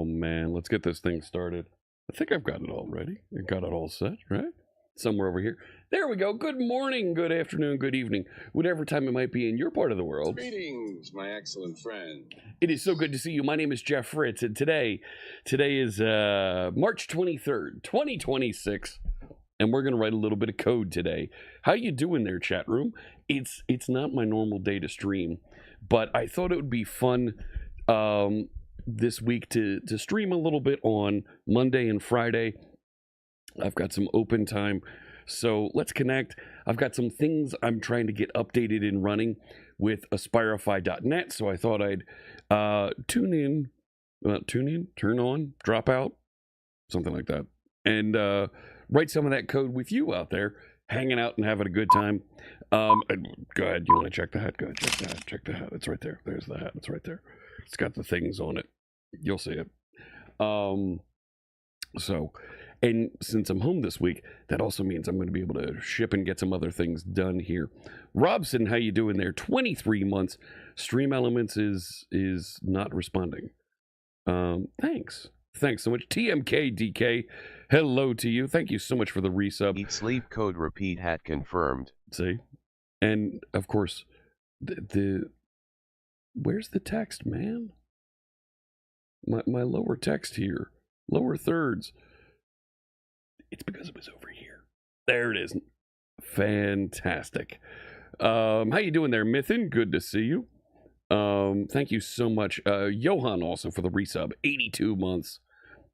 man, let's get this thing started. I think I've got it all ready. I got it all set, right? Somewhere over here. There we go. Good morning, good afternoon, good evening, whatever time it might be in your part of the world. Greetings, my excellent friend. It is so good to see you. My name is Jeff Fritz, and today is March 23rd, 2026, and we're going to write a little bit of code today. How you doing there, chat room? It's not my normal day to stream, but I thought it would be fun this week to stream a little bit on Monday and Friday. I've got some open time, so let's connect. I've got some things I'm trying to get updated and running with Aspireify.net, so I thought I'd turn on, drop out, something like that, and write some of that code with you out there, hanging out and having a good time. Go ahead, you want to check the hat? Go ahead, check the hat. It's right there. There's the hat. It's right there. It's got the things on it. You'll see it. And since I'm home this week, that also means I'm going to be able to ship and get some other things done here. Robson, how you doing there? 23 months. Stream Elements is not responding. Thanks so much. TMKDK, hello to you. Thank you so much for the resub. Eat sleep code repeat hat confirmed. See? And of course, the where's the text, man? My lower text here, lower thirds. It's because it was over here. There it is. Fantastic. How you doing there, Mythin? Good to see you. Thank you so much. Johan also for the resub. 82 months.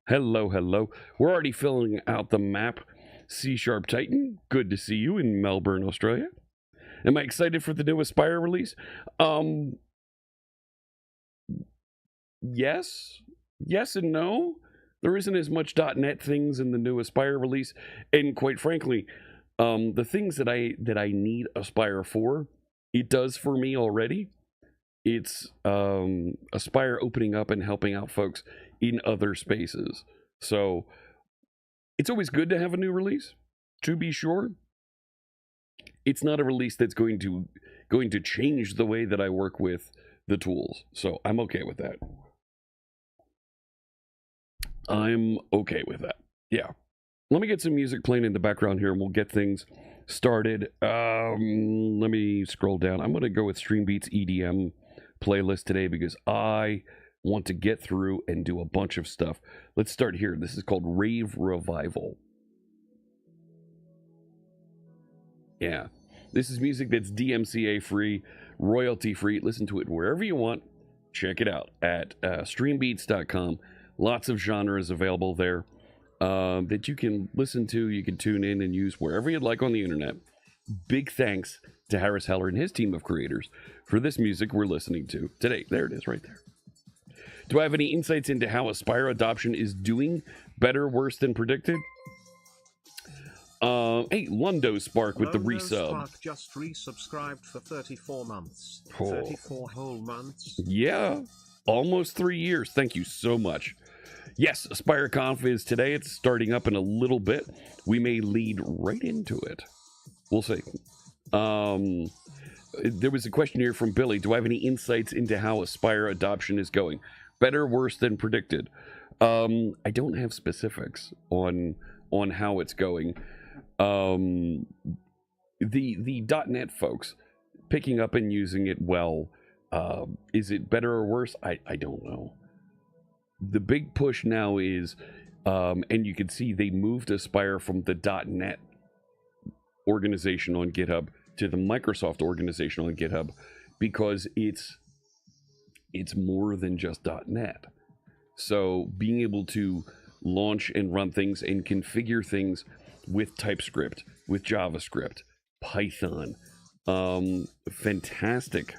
Hello. We're already filling out the map. C# Titan. Good to see you in Melbourne, Australia. Am I excited for the new Aspire release? Yes and no. There isn't as much .NET things in the new Aspire release, and quite frankly, the things that I need Aspire for, it does for me already. It's Aspire opening up and helping out folks in other spaces. So it's always good to have a new release, to be sure. It's not a release that's going to change the way that I work with the tools. So I'm okay with that. I'm okay with that. Yeah. Let me get some music playing in the background here and we'll get things started. Let me scroll down. I'm going to go with Streambeats EDM playlist today because I want to get through and do a bunch of stuff. Let's start here. This is called Rave Revival. Yeah. This is music that's DMCA free, royalty free. Listen to it wherever you want. Check it out at streambeats.com. Lots of genres available there that you can listen to, you can tune in and use wherever you'd like on the internet. Big thanks to Harris Heller and his team of creators for this music we're listening to today. There it is right there. Do I have any insights into how Aspire adoption is doing? Better, worse than predicted? Hey, Lundo Spark with the resub. Spark just resubscribed for 34 months. 34 whole months. Yeah, almost 3 years. Thank you so much. Yes, AspireConf is today. It's starting up in a little bit. We may lead right into it. We'll see. There was a question here from Billy. Do I have any insights into how Aspire adoption is going? Better, worse than predicted? I don't have specifics on how it's going. The .NET folks picking up and using it well. Is it better or worse? I don't know. The big push now is, and you can see they moved Aspire from the .NET organization on GitHub to the Microsoft organization on GitHub because it's more than just .NET. So being able to launch and run things and configure things with TypeScript, with JavaScript, Python, fantastic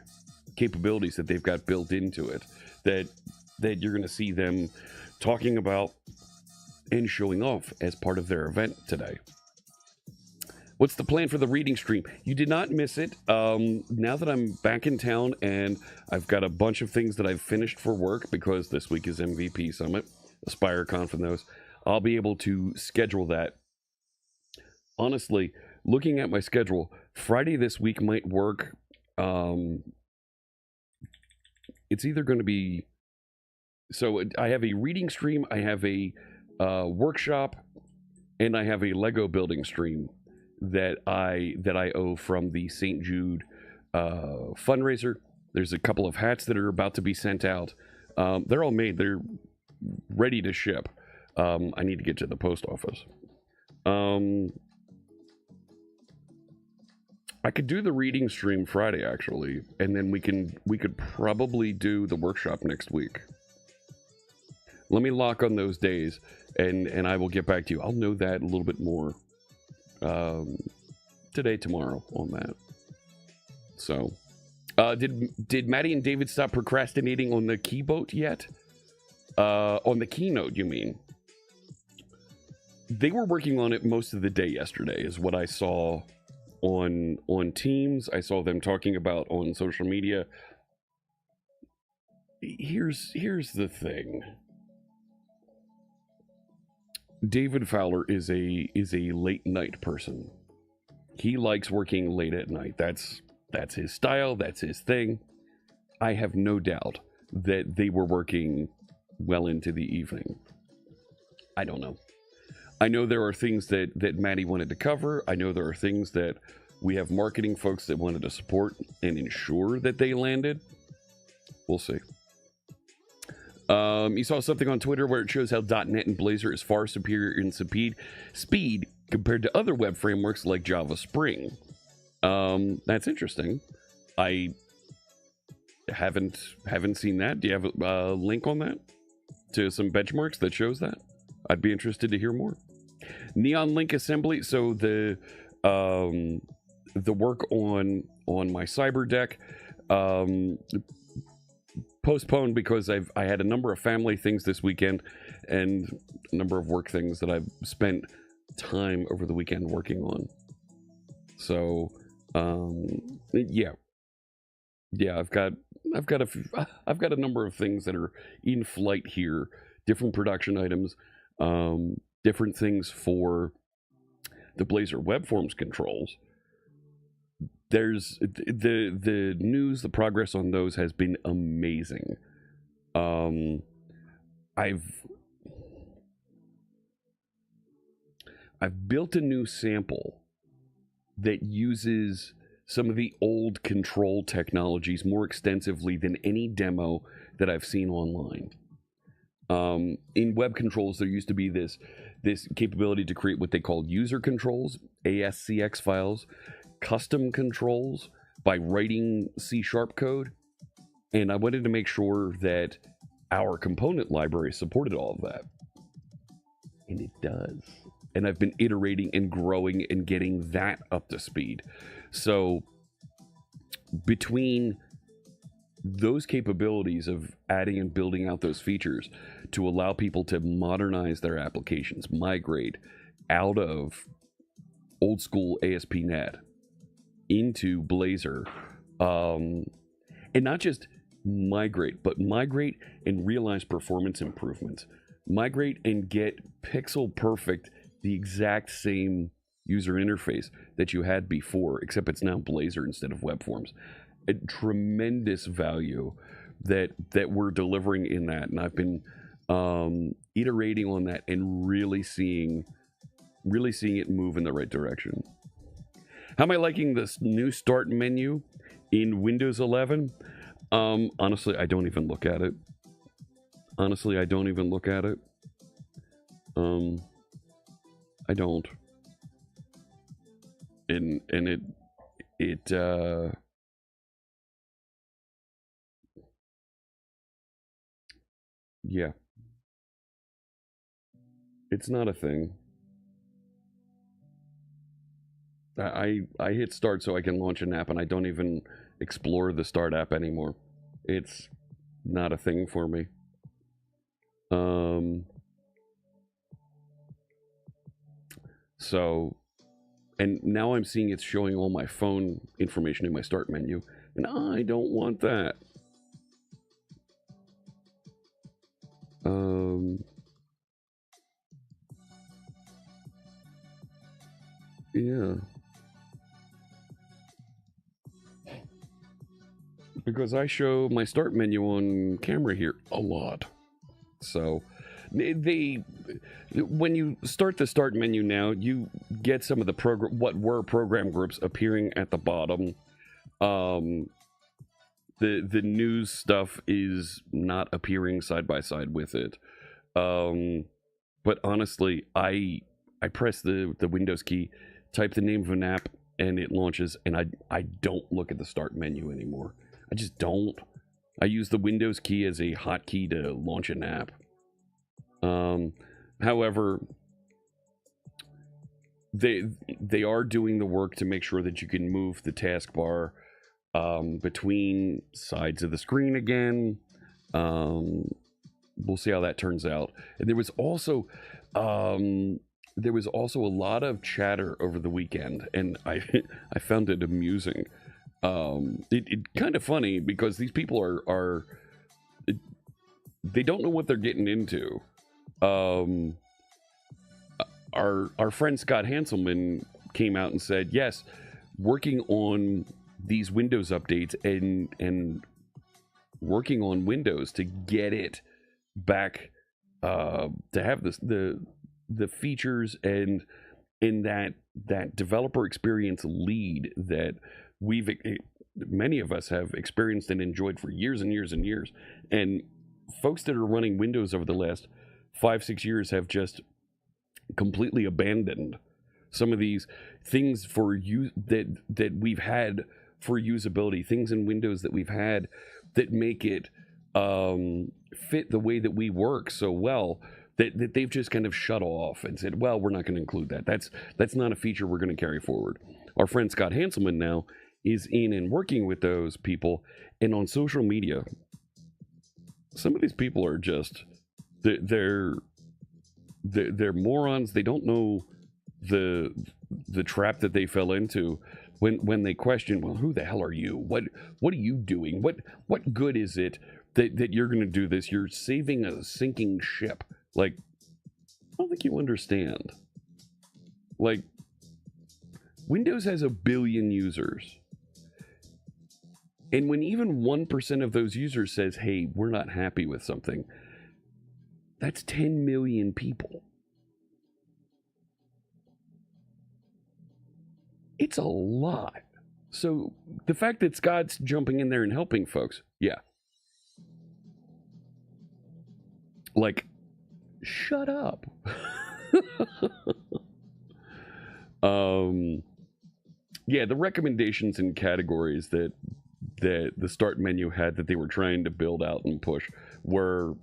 capabilities that they've got built into it that you're going to see them talking about and showing off as part of their event today. What's the plan for the reading stream? You did not miss it. Now that I'm back in town and I've got a bunch of things that I've finished for work because this week is MVP Summit, AspireConf and those, I'll be able to schedule that. Honestly, looking at my schedule, Friday this week might work. It's either going to be So I have a reading stream, I have a workshop, and I have a Lego building stream that I owe from the St. Jude fundraiser. There's a couple of hats that are about to be sent out. They're all made. They're ready to ship. I need to get to the post office. I could do the reading stream Friday actually, and then we could probably do the workshop next week. Let me lock on those days, and I will get back to you. I'll know that a little bit more today, tomorrow on that. So, did Maddie and David stop procrastinating on the keynote yet? On the keynote, you mean? They were working on it most of the day yesterday, is what I saw on Teams. I saw them talking about on social media. Here's the thing. David Fowler is a late night person. He likes working late at night. That's his style. That's his thing. I have no doubt that they were working well into the evening. I don't know. I know there are things that Maddie wanted to cover. I know there are things that we have marketing folks that wanted to support and ensure that they landed. We'll see. You saw something on Twitter where it shows how .NET and Blazor is far superior in speed compared to other web frameworks like Java Spring. That's interesting. I haven't seen that. Do you have a link on that to some benchmarks that shows that? I'd be interested to hear more. Neon Link Assembly. So the work on my cyber deck postponed because I had a number of family things this weekend and a number of work things that I've spent time over the weekend working on. So yeah, I've got a number of things that are in flight here, different production items, different things for the Blazor web forms controls. There's the news, the progress on those has been amazing. I've built a new sample that uses some of the old control technologies more extensively than any demo that I've seen online. In web controls, there used to be this capability to create what they called user controls, ASCX files, custom controls by writing C# code. And I wanted to make sure that our component library supported all of that. And it does. And I've been iterating and growing and getting that up to speed. So between those capabilities of adding and building out those features to allow people to modernize their applications, migrate out of old school ASP.NET into Blazor, and not just migrate, but migrate and realize performance improvements. Migrate and get pixel perfect, the exact same user interface that you had before, except it's now Blazor instead of web forms. A tremendous value that we're delivering in that, and I've been iterating on that and really seeing it move in the right direction. How am I liking this new start menu in Windows 11? Honestly, I don't even look at it. I don't. And it yeah. It's not a thing. I hit start so I can launch an app, and I don't even explore the start app anymore. It's not a thing for me. So, and now I'm seeing it's showing all my phone information in my start menu, and I don't want that. Yeah. Because I show my start menu on camera here a lot. So when you start the start menu now, you get some of the what were program groups appearing at the bottom. The news stuff is not appearing side by side with it. But honestly, I press the Windows key, type the name of an app, and it launches, and I don't look at the start menu anymore. I just don't. I use the Windows key as a hotkey to launch an app. However, they are doing the work to make sure that you can move the taskbar between sides of the screen again. We'll see how that turns out. And there was also a lot of chatter over the weekend, and I found it amusing. It kind of funny because these people are they don't know what they're getting into. Our friend Scott Hanselman came out and said, yes, working on these Windows updates and working on Windows to get it back to have the features and in that developer experience lead that many of us have experienced and enjoyed for years and years and years. And folks that are running Windows over the last 5-6 years have just completely abandoned some of these things for you that we've had for usability, things in Windows that we've had that make it fit the way that we work so well that they've just kind of shut off and said, well, we're not going to include that. That's not a feature we're going to carry forward. Our friend Scott Hanselman now is in and working with those people, and on social media, some of these people are just they're morons. They don't know the trap that they fell into when they question, well, who the hell are you? What are you doing? What good is it that you're going to do this? You're saving a sinking ship. Like, I don't think you understand. Like, Windows has 1 billion users. And when even 1% of those users says, hey, we're not happy with something, that's 10 million people. It's a lot. So the fact that Scott's jumping in there and helping folks, yeah. Like, shut up. Yeah, the recommendations and categories that the start menu had that they were trying to build out and push were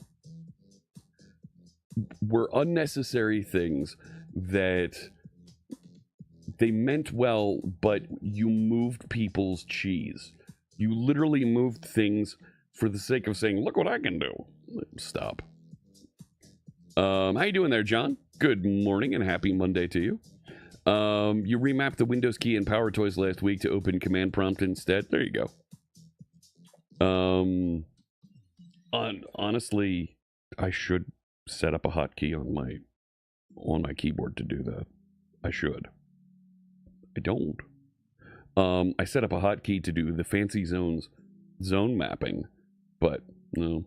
unnecessary things that they meant well, but you moved people's cheese. You literally moved things for the sake of saying, look what I can do. Stop. How you doing there, John? Good morning and happy Monday to you. You remapped the Windows key in PowerToys last week to open command prompt instead. There you go. Honestly, I should set up a hotkey on my keyboard to do that. I should. I don't. I set up a hotkey to do the fancy zone mapping, but no.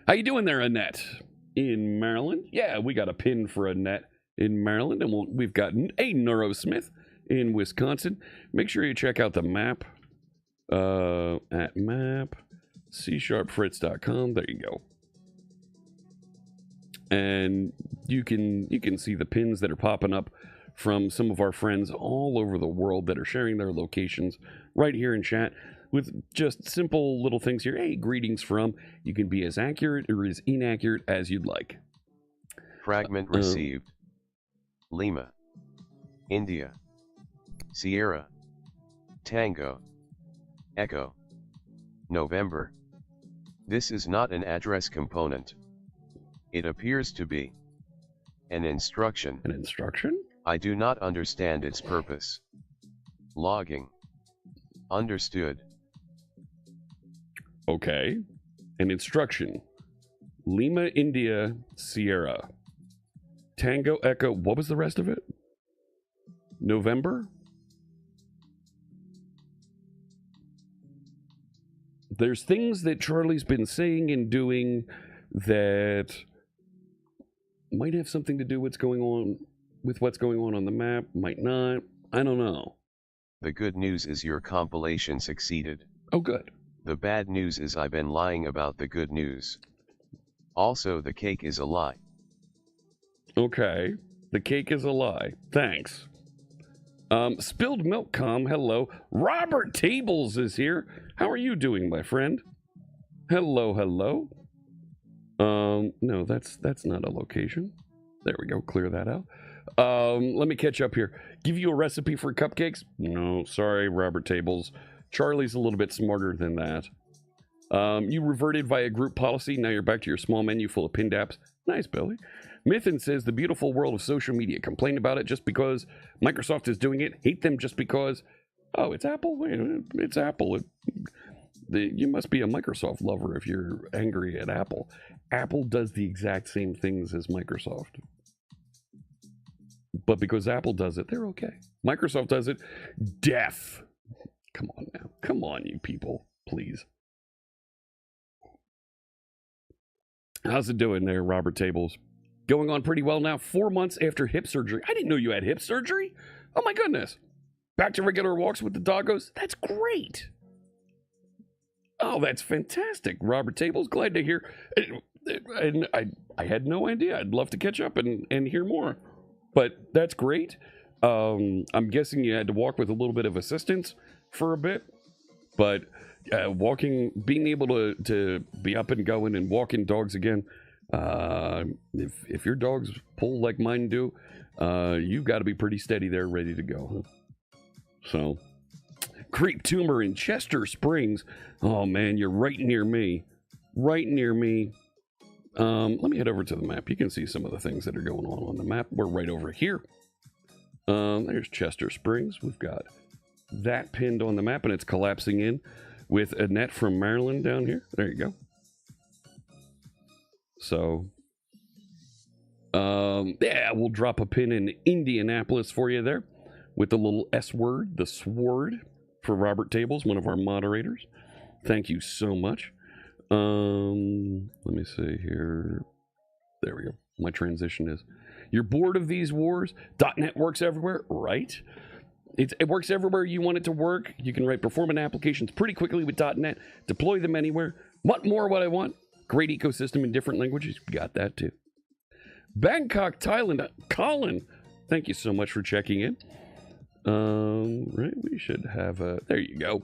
How you doing there, Annette? In Maryland? Yeah, we got a pin for Annette in Maryland, and we've got a Neurosmith in Wisconsin. Make sure you check out the map at c-fritz.com. There you go. And you can see the pins that are popping up from some of our friends all over the world that are sharing their locations right here in chat with just simple little things here. Hey, greetings from. You can be as accurate or as inaccurate as you'd like. Fragment received. Lima, India, Sierra, Tango, Echo, November. This is not an address component. It appears to be an instruction. An instruction? I do not understand its purpose. Logging. Understood. Okay. An instruction. Lima, India, Sierra. Tango, Echo. What was the rest of it? November? There's things that Charlie's been saying and doing that might have something to do with what's going on the map, might not. I don't know. The good news is your compilation succeeded. Oh, good. The bad news is I've been lying about the good news. Also, the cake is a lie. Okay. The cake is a lie. Thanks. Spilled Milk hello. Robert Tables is here. How are you doing, my friend? Hello, hello. No, that's not a location. There we go. Clear that out. Let me catch up here. Give you a recipe for cupcakes? No, sorry, Robert Tables. Charlie's a little bit smarter than that. You reverted via group policy. Now you're back to your small menu full of pinned apps. Nice, Billy. Mythin says the beautiful world of social media. Complain about it just because Microsoft is doing it. Hate them just because, oh, it's Apple? It's Apple. You must be a Microsoft lover if you're angry at Apple. Apple does the exact same things as Microsoft. But because Apple does it, they're okay. Microsoft does it, death. Come on now. Come on, you people. Please. How's it doing there, Robert Tables? Going on pretty well now. 4 months after hip surgery. I didn't know you had hip surgery. Oh my goodness. Back to regular walks with the doggos. That's great. Oh, that's fantastic. Robert Tables, glad to hear. And I had no idea. I'd love to catch up and hear more. But that's great. I'm guessing you had to walk with a little bit of assistance for a bit. But walking, being able to be up and going and walking dogs again, if your dogs pull like mine do, you got to be pretty steady there, ready to go. So, Creep Tumor in Chester Springs. Oh man, you're right near me. Right near me. Let me head over to the map. You can see some of the things that are going on the map. We're right over here. There's Chester Springs. We've got that pinned on the map, and it's collapsing in with Annette from Maryland down here. There you go. So, yeah, we'll drop a pin in Indianapolis for you there with the little S word, the sword, for Robert Tables, one of our moderators. Thank you so much. Let me see here. There we go. My transition is, you're bored of these wars? .NET works everywhere, right? It works everywhere you want it to work. You can write performant applications pretty quickly with .NET, deploy them anywhere. What more would I want? Great ecosystem in different languages. Got that too. Bangkok, Thailand. Colin, thank you so much for checking in. Right, we should have there you go.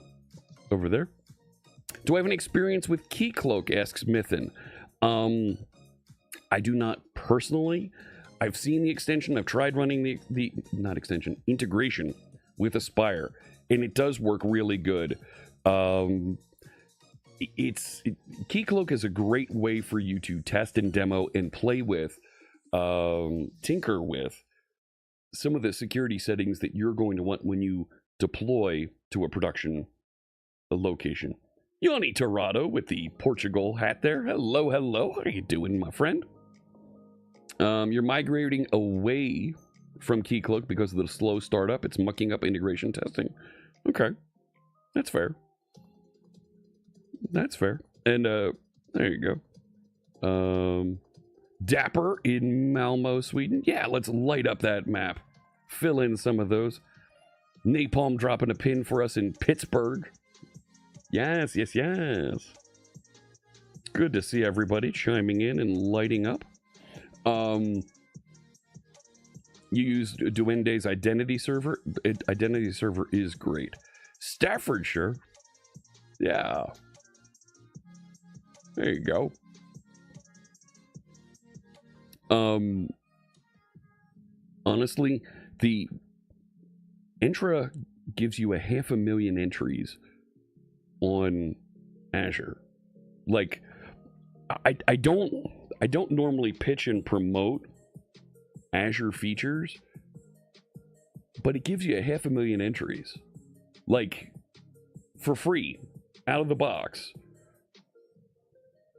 Over there. Do I have any experience with Keycloak, asks Mythin. I do not personally. I've seen the extension. I've tried running the not extension, integration with Aspire, and it does work really good. Keycloak is a great way for you to test and demo and play with, tinker with some of the security settings that you're going to want when you deploy to a production location. Yanni Torrado with the Portugal hat there. Hello, hello. How are you doing, my friend? You're migrating away from Keycloak because of the slow startup. It's mucking up integration testing. Okay. That's fair. That's fair. And there you go. Dapper in Malmo, Sweden. Yeah, let's light up that map. Fill in some of those. Napalm dropping a pin for us in Pittsburgh. Yes, yes, yes. Good to see everybody chiming in and lighting up. You used Duende's identity server. Identity server is great. Staffordshire. Yeah. There you go. Honestly, the Entra gives you 500,000 entries on Azure. Like, I don't normally pitch and promote Azure features, but it gives you 500,000 entries, like, for free, out of the box.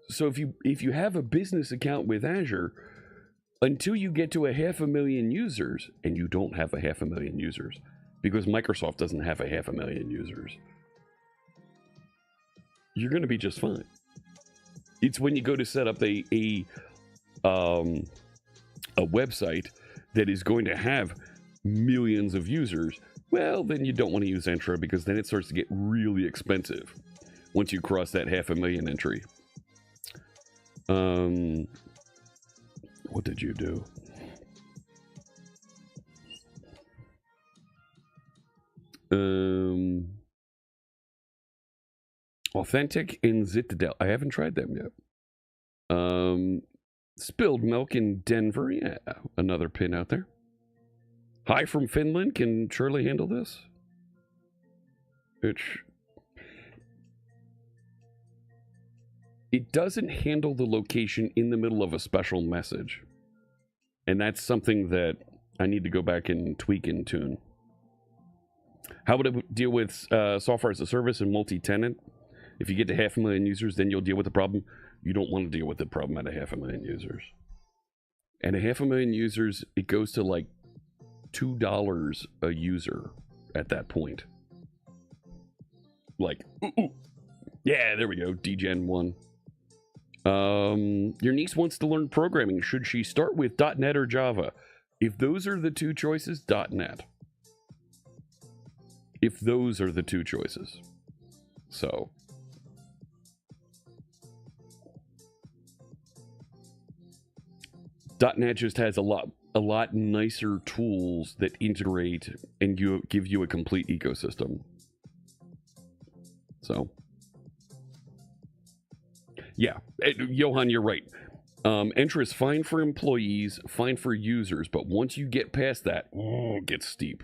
So if you have a business account with Azure, until you get to 500,000 users, and you don't have 500,000 users, because Microsoft doesn't have 500,000 users, you're going to be just fine. It's when you go to set up a website that is going to have millions of users. Well, then you don't want to use Entra because then it starts to get really expensive once you cross that 500,000 entry. What did you do? Authentic and Citadel. I haven't tried them yet. Spilled Milk in Denver. Yeah, another pin out there. Hi from Finland. Can Shirley handle this? It doesn't handle the location in the middle of a special message. And that's something that I need to go back and tweak and tune. How would it deal with software as a service and multi-tenant? If you get to 500,000 users, then you'll deal with the problem. You don't want to deal with the problem at 500,000 users. And 500,000 users, it goes to like $2 a user at that point. Like, yeah, there we go. DGen 1. Your niece wants to learn programming. Should she start with .NET or Java? If those are the two choices, .NET. If those are the two choices. So. .NET just has a lot nicer tools that integrate and give you a complete ecosystem. So. Yeah, Johan, you're right. Entra is fine for employees, fine for users, but once you get past that, it gets steep.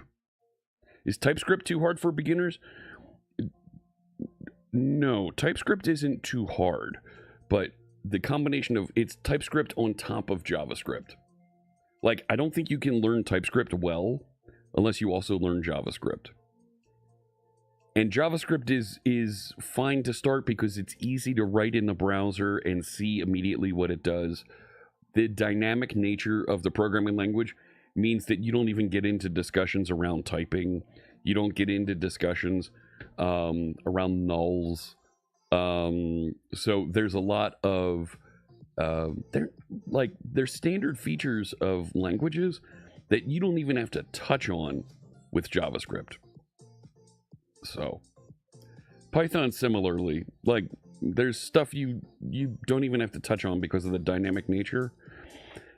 Is TypeScript too hard for beginners? No, TypeScript isn't too hard, but the combination of it's TypeScript on top of JavaScript. Like, I don't think you can learn TypeScript well unless you also learn JavaScript. And JavaScript is fine to start because it's easy to write in the browser and see immediately what it does. The dynamic nature of the programming language means that you don't even get into discussions around typing. You don't get into discussions around nulls. So there's a lot of there's standard features of languages that you don't even have to touch on with JavaScript. So Python similarly, like there's stuff you don't even have to touch on because of the dynamic nature.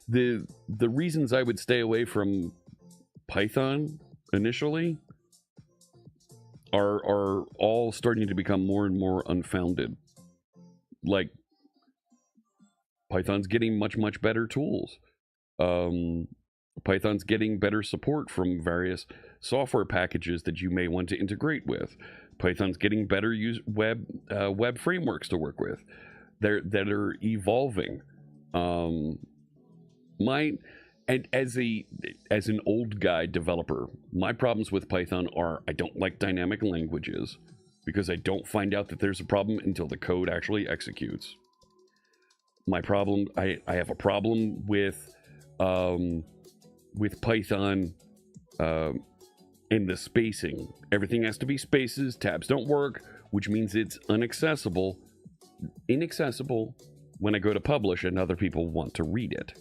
The reasons I would stay away from Python initially are all starting to become more and more unfounded. Like Python's getting much better tools. Python's getting better support from various software packages that you may want to integrate with. Python's getting better web frameworks to work with. That are evolving. And as an old guy developer, my problems with Python are I don't like dynamic languages because I don't find out that there's a problem until the code actually executes. My problem, I have a problem with Python and the spacing. Everything has to be spaces. Tabs don't work, which means it's inaccessible when I go to publish and other people want to read it.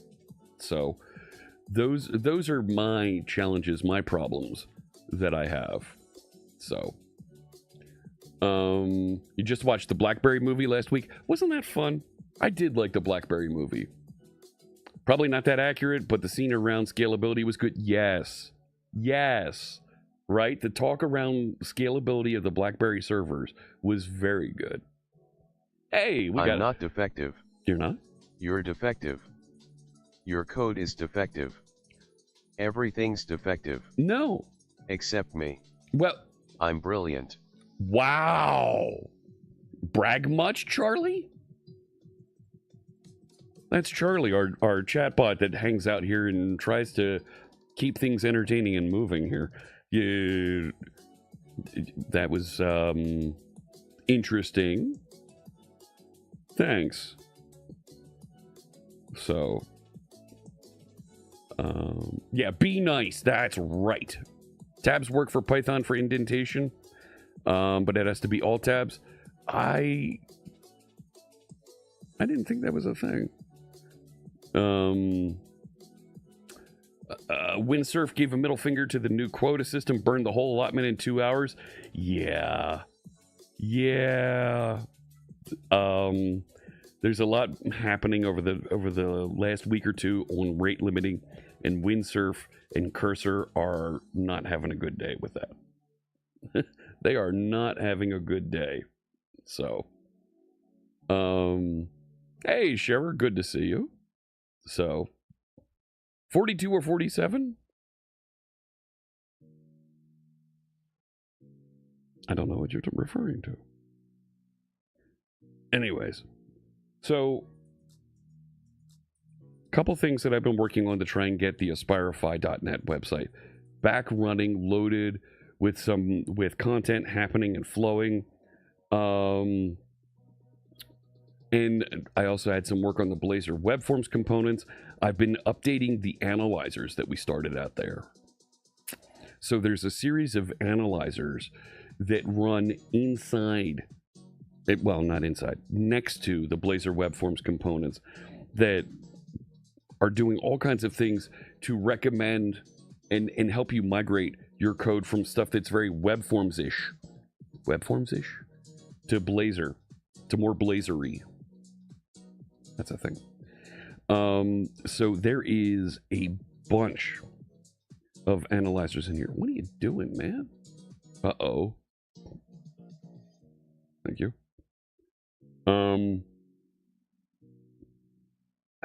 So those are my challenges, my problems that I have. So you just watched the BlackBerry movie last week. Wasn't that fun? I did like the BlackBerry movie. Probably not that accurate, but the scene around scalability was good. Yes. Right? The talk around scalability of the BlackBerry servers was very good. Hey, I'm not defective. You're not? You're defective. Your code is defective. Everything's defective. No. Except me. Well, I'm brilliant. Wow. Brag much, Charlie? That's Charlie, our chatbot that hangs out here and tries to keep things entertaining and moving here. Yeah, that was interesting. Thanks. So, yeah, be nice. That's right. Tabs work for Python for indentation, but it has to be all tabs. I I didn't think that was a thing. Windsurf gave a middle finger to the new quota system, burned the whole allotment in 2 hours. Yeah. There's a lot happening over the last week or two on rate limiting, and Windsurf and Cursor are not having a good day with that. They are not having a good day. So, hey, Sherer, good to see you. So, 42 or 47? I don't know what you're referring to. Anyways, so a couple things that I've been working on to try and get the Aspireify.net website back running, loaded with content happening and flowing. And I also had some work on the Blazor web forms components. I've been updating the analyzers that we started out there. So there's a series of analyzers that run inside, well, not inside, next to the Blazor web forms components that are doing all kinds of things to recommend and help you migrate your code from stuff that's very web forms-ish to Blazor, to more Blazor-y. That's a thing. So there is a bunch of analyzers in here. What are you doing, man? Uh-oh. Thank you.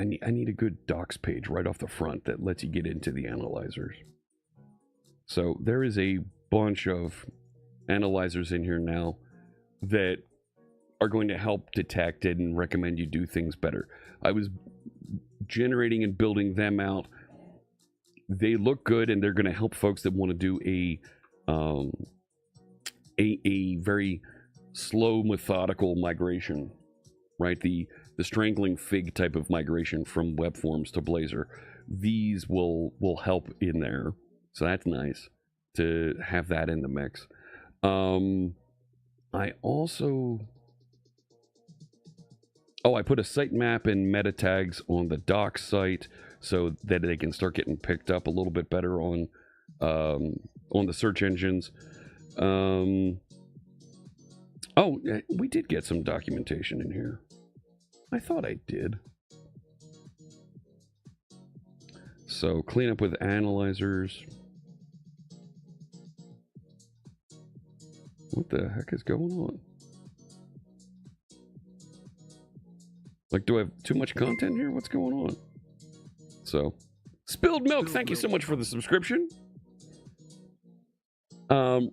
I need a good docs page right off the front that lets you get into the analyzers. So there is a bunch of analyzers in here now that are going to help detect it and recommend you do things better. I was generating and building them out. They look good, and they're going to help folks that want to do a very slow, methodical migration, right? The strangling fig type of migration from web forms to Blazor. These will help in there, so that's nice to have that in the mix. I also, I put a sitemap and meta tags on the docs site so that they can start getting picked up a little bit better on the search engines. We did get some documentation in here. I thought I did. So clean up with analyzers. What the heck is going on? Like, do I have too much content here? What's going on? So, Spilled Milk, thank you so much for the subscription.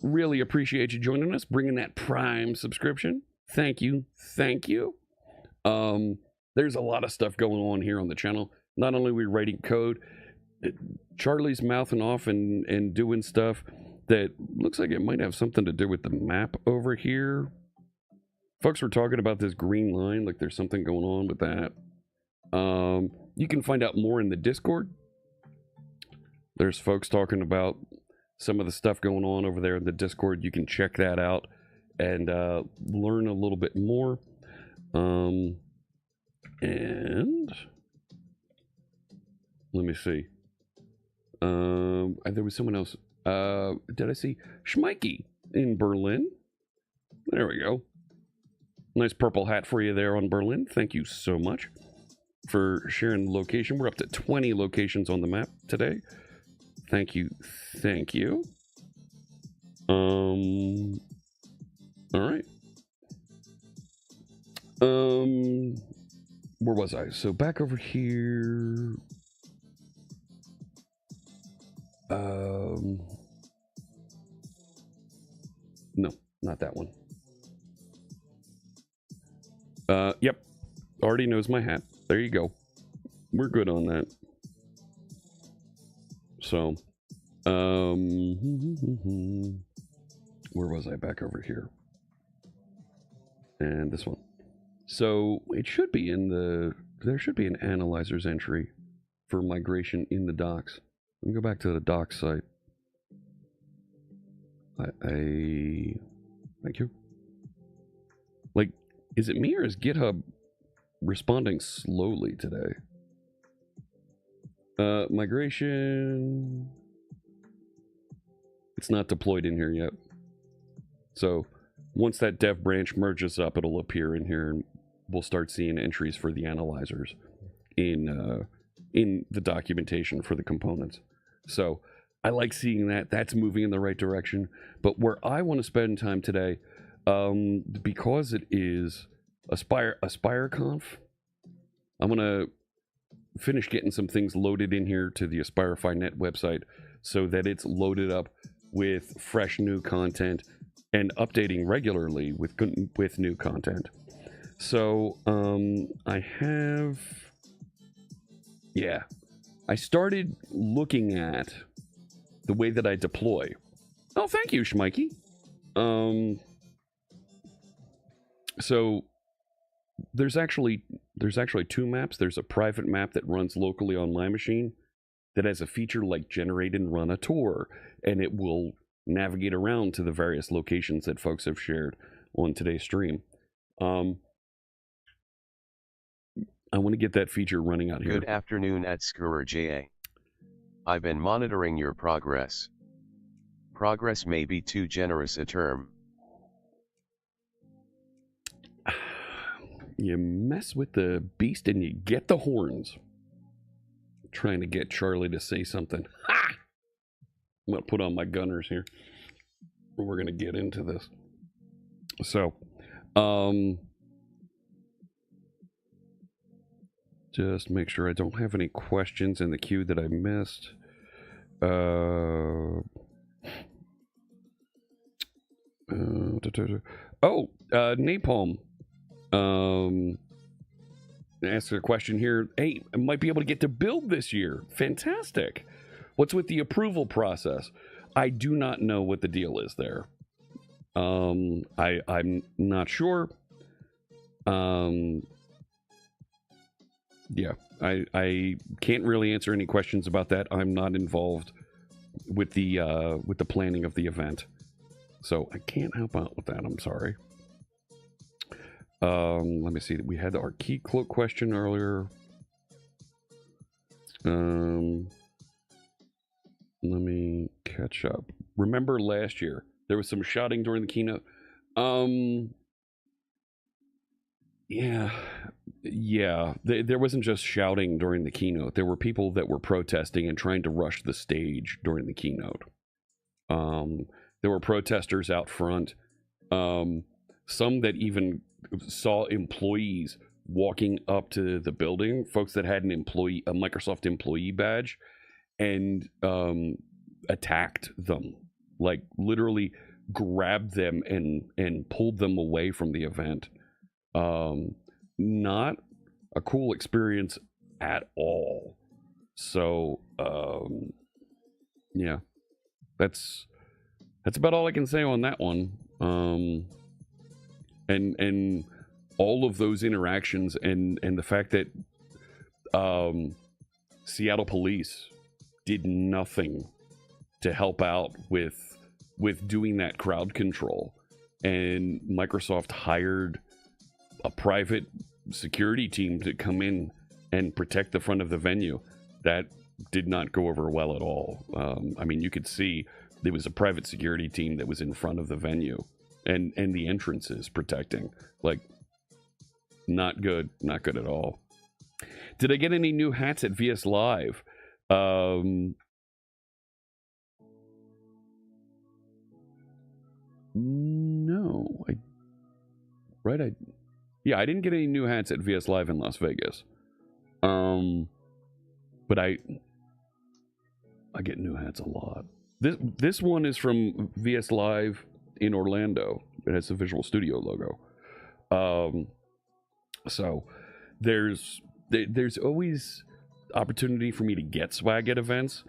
Really appreciate you joining us, bringing that Prime subscription. Thank you. Thank you. There's a lot of stuff going on here on the channel. Not only are we writing code, Charlie's mouthing off and doing stuff that looks like it might have something to do with the map over here. Folks were talking about this green line, like there's something going on with that. You can find out more in the Discord. There's folks talking about some of the stuff going on over there in the Discord. You can check that out and learn a little bit more. And let me see. There was someone else. Did I see Schmeike in Berlin? There we go. Nice purple hat for you there on Berlin. Thank you so much for sharing the location. We're up to 20 locations on the map today. Thank you. Thank you. All right. Where was I? So back over here. No, not that one. Yep. Already knows my hat. There you go. We're good on that. So, where was I? Back over here. And this one. So, it should be there should be an analyzers entry for migration in the docs. Let me go back to the docs site. Thank you. Like, is it me or is GitHub responding slowly today. Migration. It's not deployed in here yet. So once that dev branch merges up, it'll appear in here, and we'll start seeing entries for the analyzers in the documentation for the components. So I like seeing that. That's moving in the right direction. But where I want to spend time today, because it is AspireConf, I'm going to finish getting some things loaded in here to the Aspireify Net website so that it's loaded up with fresh new content and updating regularly with new content. So I started looking at the way that I deploy. Oh, thank you, Schmikey. So there's actually two maps. There's a private map that runs locally on my machine that has a feature like generate and run a tour, and it will navigate around to the various locations that folks have shared on today's stream. I want to get that feature running out here. Good afternoon at ScurrJA. I've been monitoring your progress. Progress may be too generous a term. You mess with the beast and you get the horns. I'm trying to get Charlie to say something. Ha! I'm going to put on my gunners here. We're going to get into this. So, just make sure I don't have any questions in the queue that I missed. Napalm. Ask a question here. Hey, I might be able to get to build this year. Fantastic. What's with the approval process? I do not know what the deal is there. I'm not sure. Yeah, I can't really answer any questions about that. I'm not involved with the planning of the event, so I can't help out with that. I'm sorry. Let me see. We had our key cloak question earlier. Let me catch up. Remember last year there was some shouting during the keynote. Yeah. There wasn't just shouting during the keynote. There were people that were protesting and trying to rush the stage during the keynote. There were protesters out front. Some that even saw employees walking up to the building, folks that had a Microsoft employee badge, and attacked them, like literally grabbed them and pulled them away from the event. Not a cool experience at all. So yeah, that's about all I can say on that one. And all of those interactions and the fact that Seattle police did nothing to help out with doing that crowd control, and Microsoft hired a private security team to come in and protect the front of the venue. That did not go over well at all. I mean, you could see there was a private security team that was in front of the venue and the entrances protecting. Like, not good at all. Did I get any new hats at VS Live? No. I didn't get any new hats at VS Live in Las Vegas. But I get new hats a lot. This one is from VS Live in Orlando. It has the Visual Studio logo. So there's always opportunity for me to get swag at events.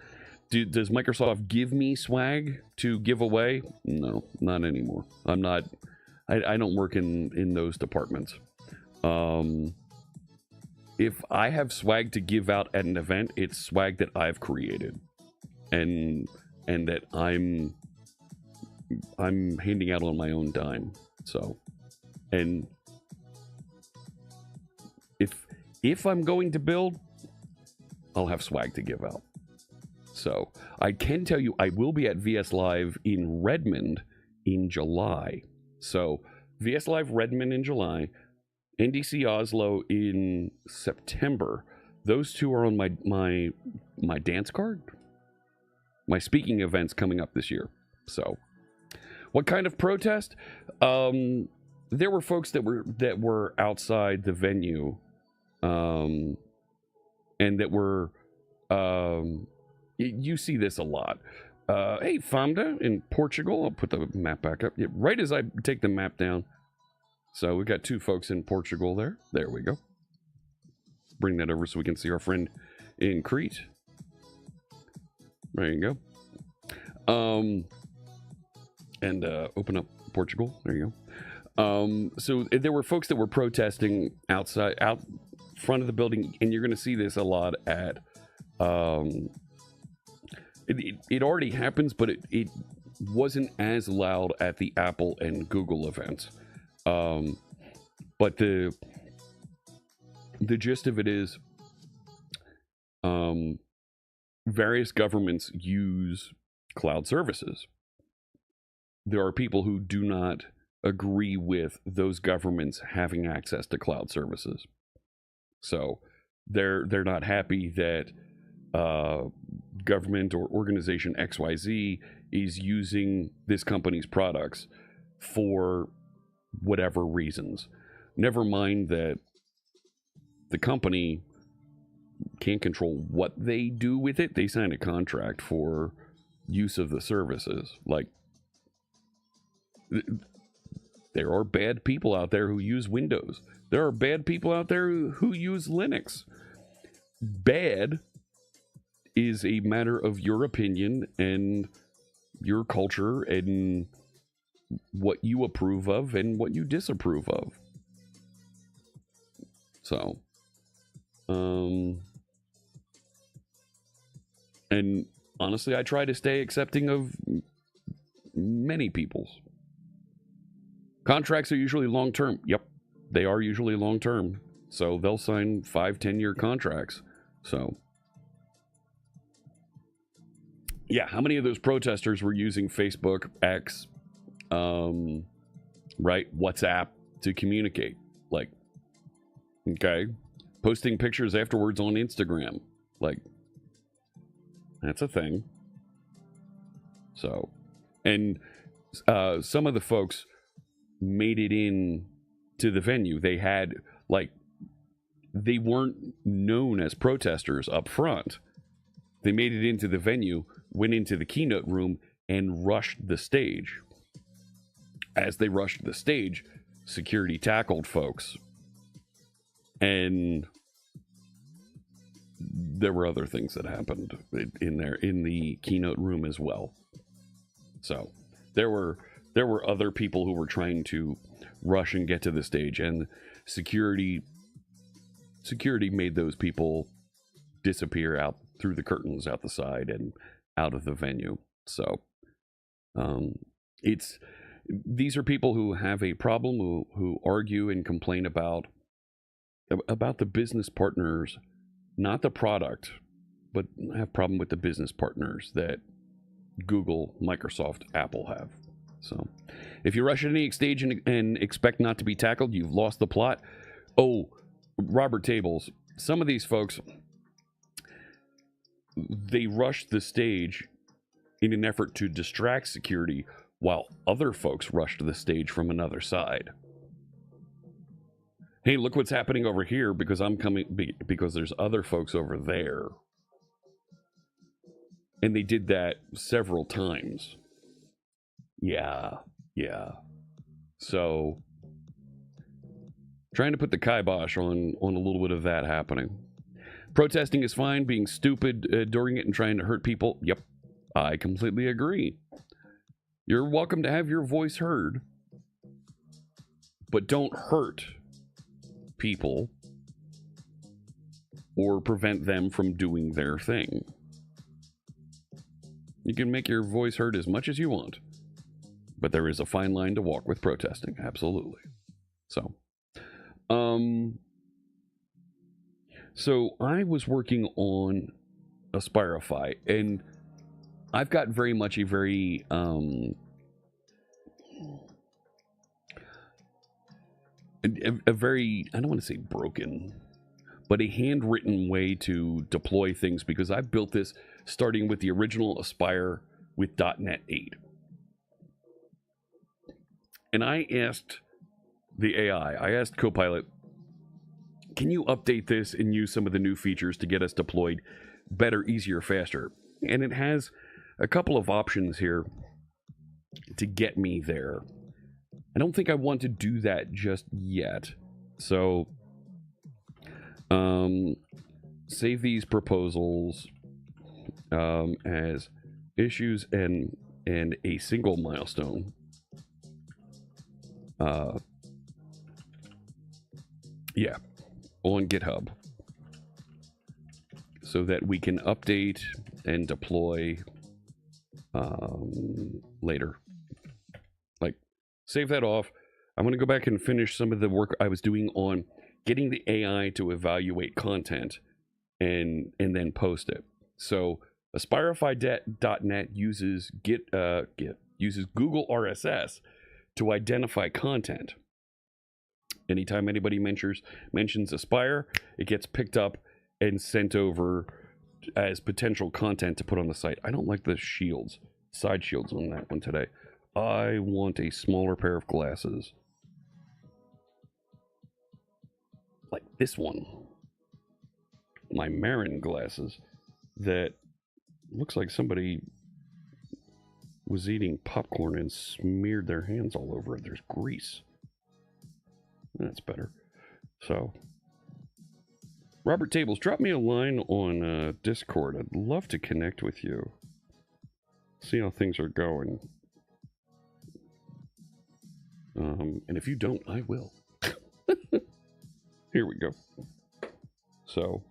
Does Microsoft give me swag to give away? No, not anymore. I don't work in those departments. If I have swag to give out at an event, it's swag that I've created and that I'm handing out on my own dime. So, and if if I'm going to build, I'll have swag to give out. So I can tell you I will be at VS Live in Redmond in July. So VS Live Redmond in July, NDC Oslo in September. Those two are on my dance card. My speaking events coming up this year. So what kind of protest? There were folks that were outside the venue, and that were you see this a lot. Hey, Famda in Portugal. I'll put the map back up. Yeah, right as I take the map down. So we got two folks in Portugal there. There we go. Bring that over so we can see our friend in Crete. There you go. And open up Portugal. There you go. So there were folks that were protesting out front of the building, and you're going to see this a lot at. It already happens, but it wasn't as loud at the Apple and Google events. But the gist of it is, various governments use cloud services. There are people who do not agree with those governments having access to cloud services. So they're not happy that government or organization XYZ is using this company's products for whatever reasons. Never mind that the company can't control what they do with it. They signed a contract for use of the services. Like, there are bad people out there who use Windows. There are bad people out there who use Linux. Bad is a matter of your opinion and your culture and what you approve of and what you disapprove of. So, and honestly, I try to stay accepting of many people's. Contracts are usually long-term. Yep, they are usually long-term. So they'll sign 5-10-year contracts. So, yeah, how many of those protesters were using Facebook, X, right, WhatsApp to communicate? Like, okay, posting pictures afterwards on Instagram. Like, that's a thing. So, and some of the folks made it in to the venue. They had, like, they weren't known as protesters up front. They made it into the venue, went into the keynote room, and rushed the stage. As they rushed the stage, security tackled folks. And there were other things that happened in the keynote room as well. So there were other people who were trying to rush and get to the stage, and security made those people disappear out through the curtains out the side and out of the venue. So these are people who have a problem, who argue and complain about the business partners, not the product, but have problem with the business partners that Google, Microsoft, Apple have. So if you rush at any stage and expect not to be tackled, you've lost the plot. Oh, Robert Tables, some of these folks, they rushed the stage in an effort to distract security, while other folks rushed the stage from another side. Hey, look what's happening over here because I'm coming, because there's other folks over there. And they did that several times. Yeah. So, trying to put the kibosh on a little bit of that happening. Protesting is fine. Being stupid during it and trying to hurt people, yep, I completely agree. You're welcome to have your voice heard, but don't hurt people or prevent them from doing their thing. You can make your voice heard as much as you want, but there is a fine line to walk with protesting. Absolutely. So, So I was working on Aspireify, and I've got very much a very a very, I don't want to say broken, but a handwritten way to deploy things, because I built this starting with the original Aspire with .NET 8. And I asked the AI, I asked Copilot, can you update this and use some of the new features to get us deployed better, easier, faster? And it has a couple of options here to get me there. I don't think I want to do that just yet. So, save these proposals as issues and a single milestone. Yeah, on GitHub, so that we can update and deploy later. Like, save that off. I'm going to go back and finish some of the work I was doing on getting the AI to evaluate content and then post it. So Aspireify.net uses uses Google RSS to identify content. Anytime anybody mentions Aspire, it gets picked up and sent over as potential content to put on the site. I don't like the side shields on that one today. I want a smaller pair of glasses. Like this one. My Marin glasses that looks like somebody was eating popcorn and smeared their hands all over it. There's grease. That's better. So, Robert Tables, drop me a line on Discord. I'd love to connect with you. See how things are going. And if you don't, I will. Here we go. So,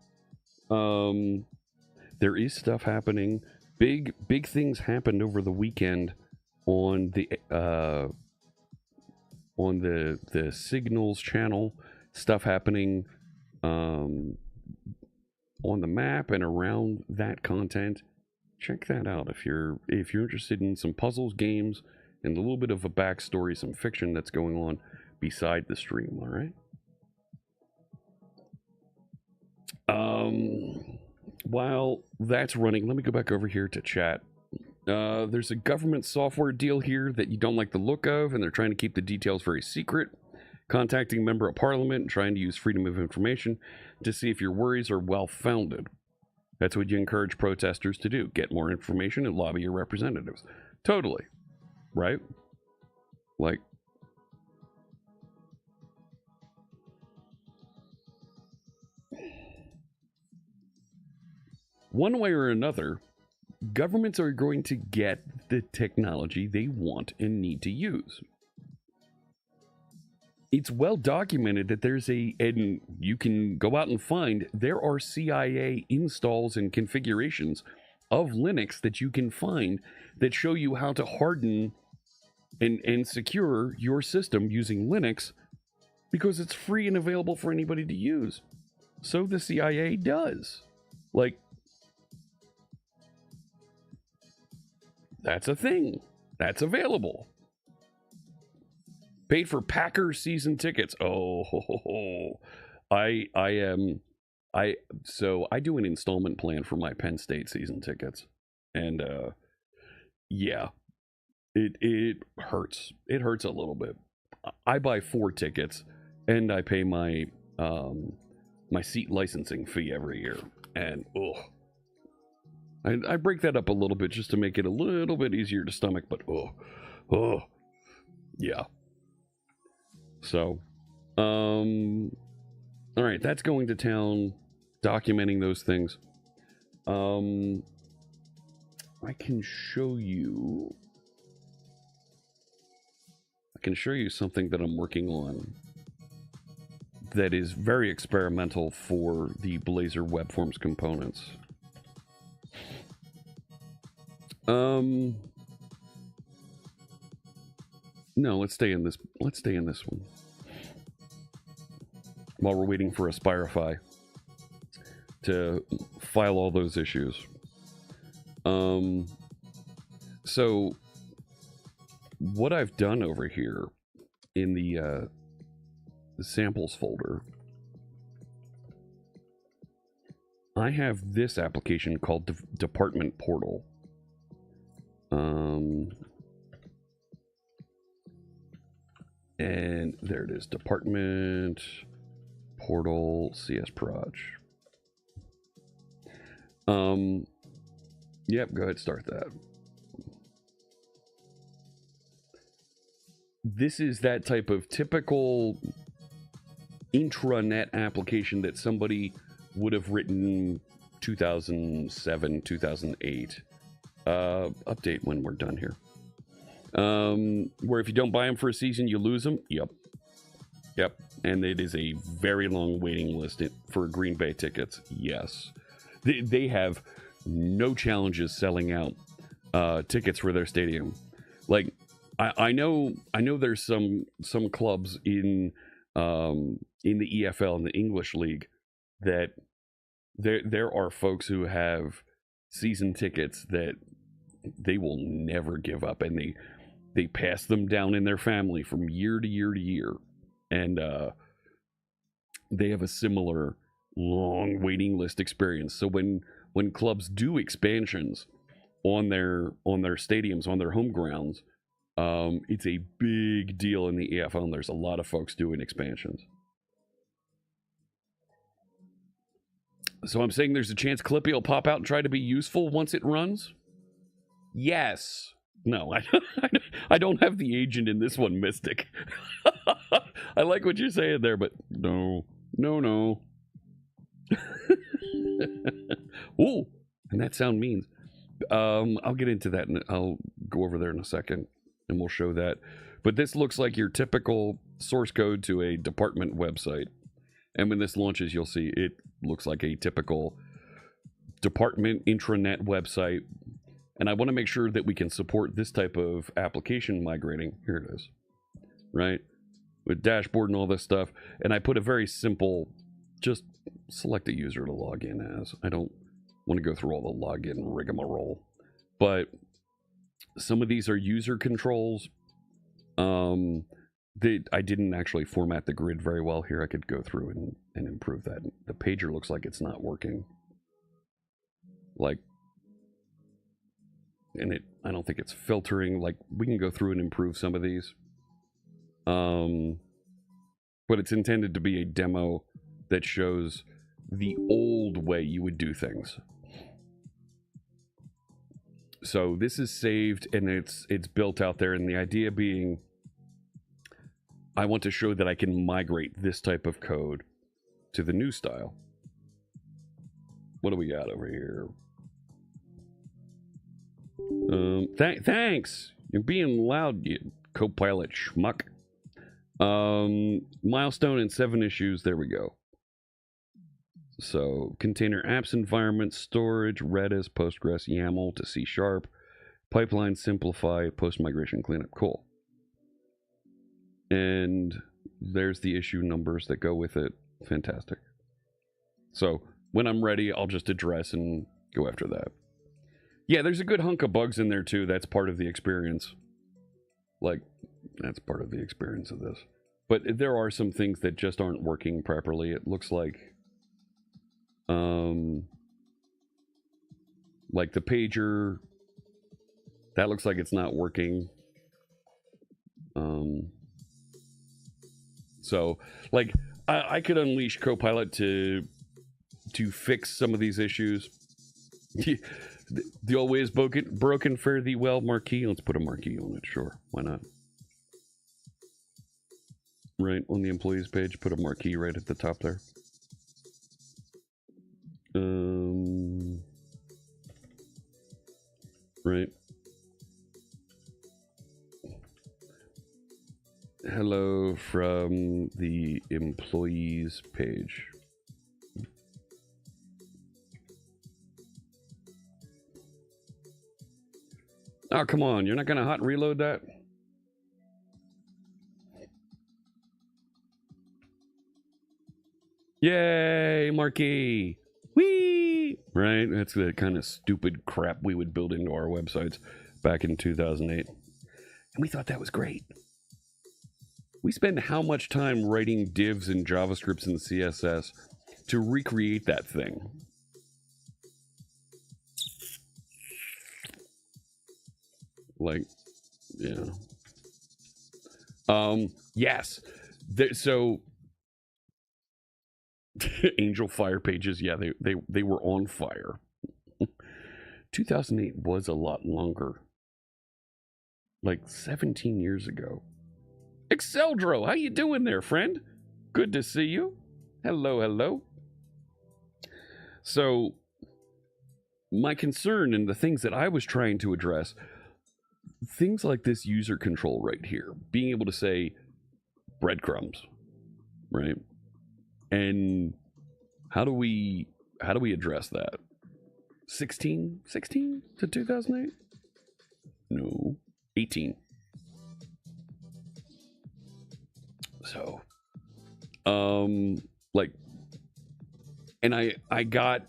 there is stuff happening. Big things happened over the weekend on the Signals channel. Stuff happening on the map and around that content. Check that out if you're interested in some puzzles, games, and a little bit of a backstory, some fiction that's going on beside the stream. All right. While that's running, let me go back over here to chat. There's a government software deal here that you don't like the look of, and they're trying to keep the details very secret. Contacting member of parliament and trying to use freedom of information to see if your worries are well-founded. That's what you encourage protesters to do. Get more information and lobby your representatives. Totally. Right? Like, one way or another, governments are going to get the technology they want and need to use. It's well documented that and you can go out and find, there are CIA installs and configurations of Linux that you can find that show you how to harden and secure your system using Linux, because it's free and available for anybody to use. So the CIA does. Like, that's a thing. That's available. Paid for Packers season tickets. Oh, I do an installment plan for my Penn State season tickets, and yeah, it hurts. It hurts a little bit. I buy 4 tickets, and I pay my my seat licensing fee every year, and I break that up a little bit just to make it a little bit easier to stomach, but yeah. So, all right, that's going to town, documenting those things. I can show you something that I'm working on that is very experimental for the Blazor Web Forms components. No, let's stay in this one while we're waiting for Aspireify. to file all those issues. So what I've done over here in the samples folder, I have this application called Department Portal. And there it is, Department Portal CS Proj. Yep, go ahead, start that. This is that type of typical intranet application that somebody would have written 2007, 2008. Update when we're done here. Where if you don't buy them for a season, you lose them. Yep. And it is a very long waiting list for Green Bay tickets. Yes. They have no challenges selling out tickets for their stadium. Like, I know there's some clubs in the EFL, in the English League, that there are folks who have season tickets that they will never give up, and they pass them down in their family from year to year to year, and they have a similar long waiting list experience. So when clubs do expansions on their stadiums, on their home grounds, it's a big deal in the EFL, and there's a lot of folks doing expansions. So I'm saying there's a chance Clippy will pop out and try to be useful once it runs? Yes. No, I don't have the agent in this one, Mystic. I like what you're saying there, but no. Ooh, and that sound means. I'll get into that, and I'll go over there in a second, and we'll show that. But this looks like your typical source code to a department website. And when this launches, you'll see it looks like a typical department intranet website. And I want to make sure that we can support this type of application migrating. Here it is, right? With dashboard and all this stuff. And I put a very simple, just select a user to log in as. I don't want to go through all the login rigmarole. But some of these are user controls. I didn't actually format the grid very well here. I could go through and improve that. The pager looks like it's not working. Like, and I don't think it's filtering. Like, we can go through and improve some of these. But it's intended to be a demo that shows the old way you would do things. So this is saved and it's built out there, and the idea being, I want to show that I can migrate this type of code to the new style. What do we got over here? Thanks. You're being loud, you Copilot schmuck. Milestone and 7 issues. There we go. So container apps environment, storage, Redis, Postgres, YAML to C#, pipeline simplify, post migration cleanup. Cool. And there's the issue numbers that go with it. Fantastic. So when I'm ready, I'll just address and go after that. Yeah, there's a good hunk of bugs in there too. That's part of the experience. Like, that's part of the experience of this. But there are some things that just aren't working properly. It looks like the pager, that looks like it's not working. So, like, I could unleash Copilot to fix some of these issues. The always broken fare thee well marquee. Let's put a marquee on it. Sure, why not? Right on the employees page, put a marquee right at the top there. Right. Hello from the employees page. Oh, come on. You're not going to hot reload that? Yay, Marquee. Whee! right? That's the kind of stupid crap we would build into our websites back in 2008. And we thought that was great. We spend how much time writing divs and JavaScripts and CSS to recreate that thing? Like, yeah. Yes. So Angel Fire pages, yeah, they were on fire. 2008 was a lot longer. Like 17 years ago. Exceldro, how you doing there, friend? Good to see you. Hello, hello. So, my concern and the things that I was trying to address, things like this user control right here, being able to say breadcrumbs, right? And how do we address that? 16 to 2008? No, 18. So, like, and I got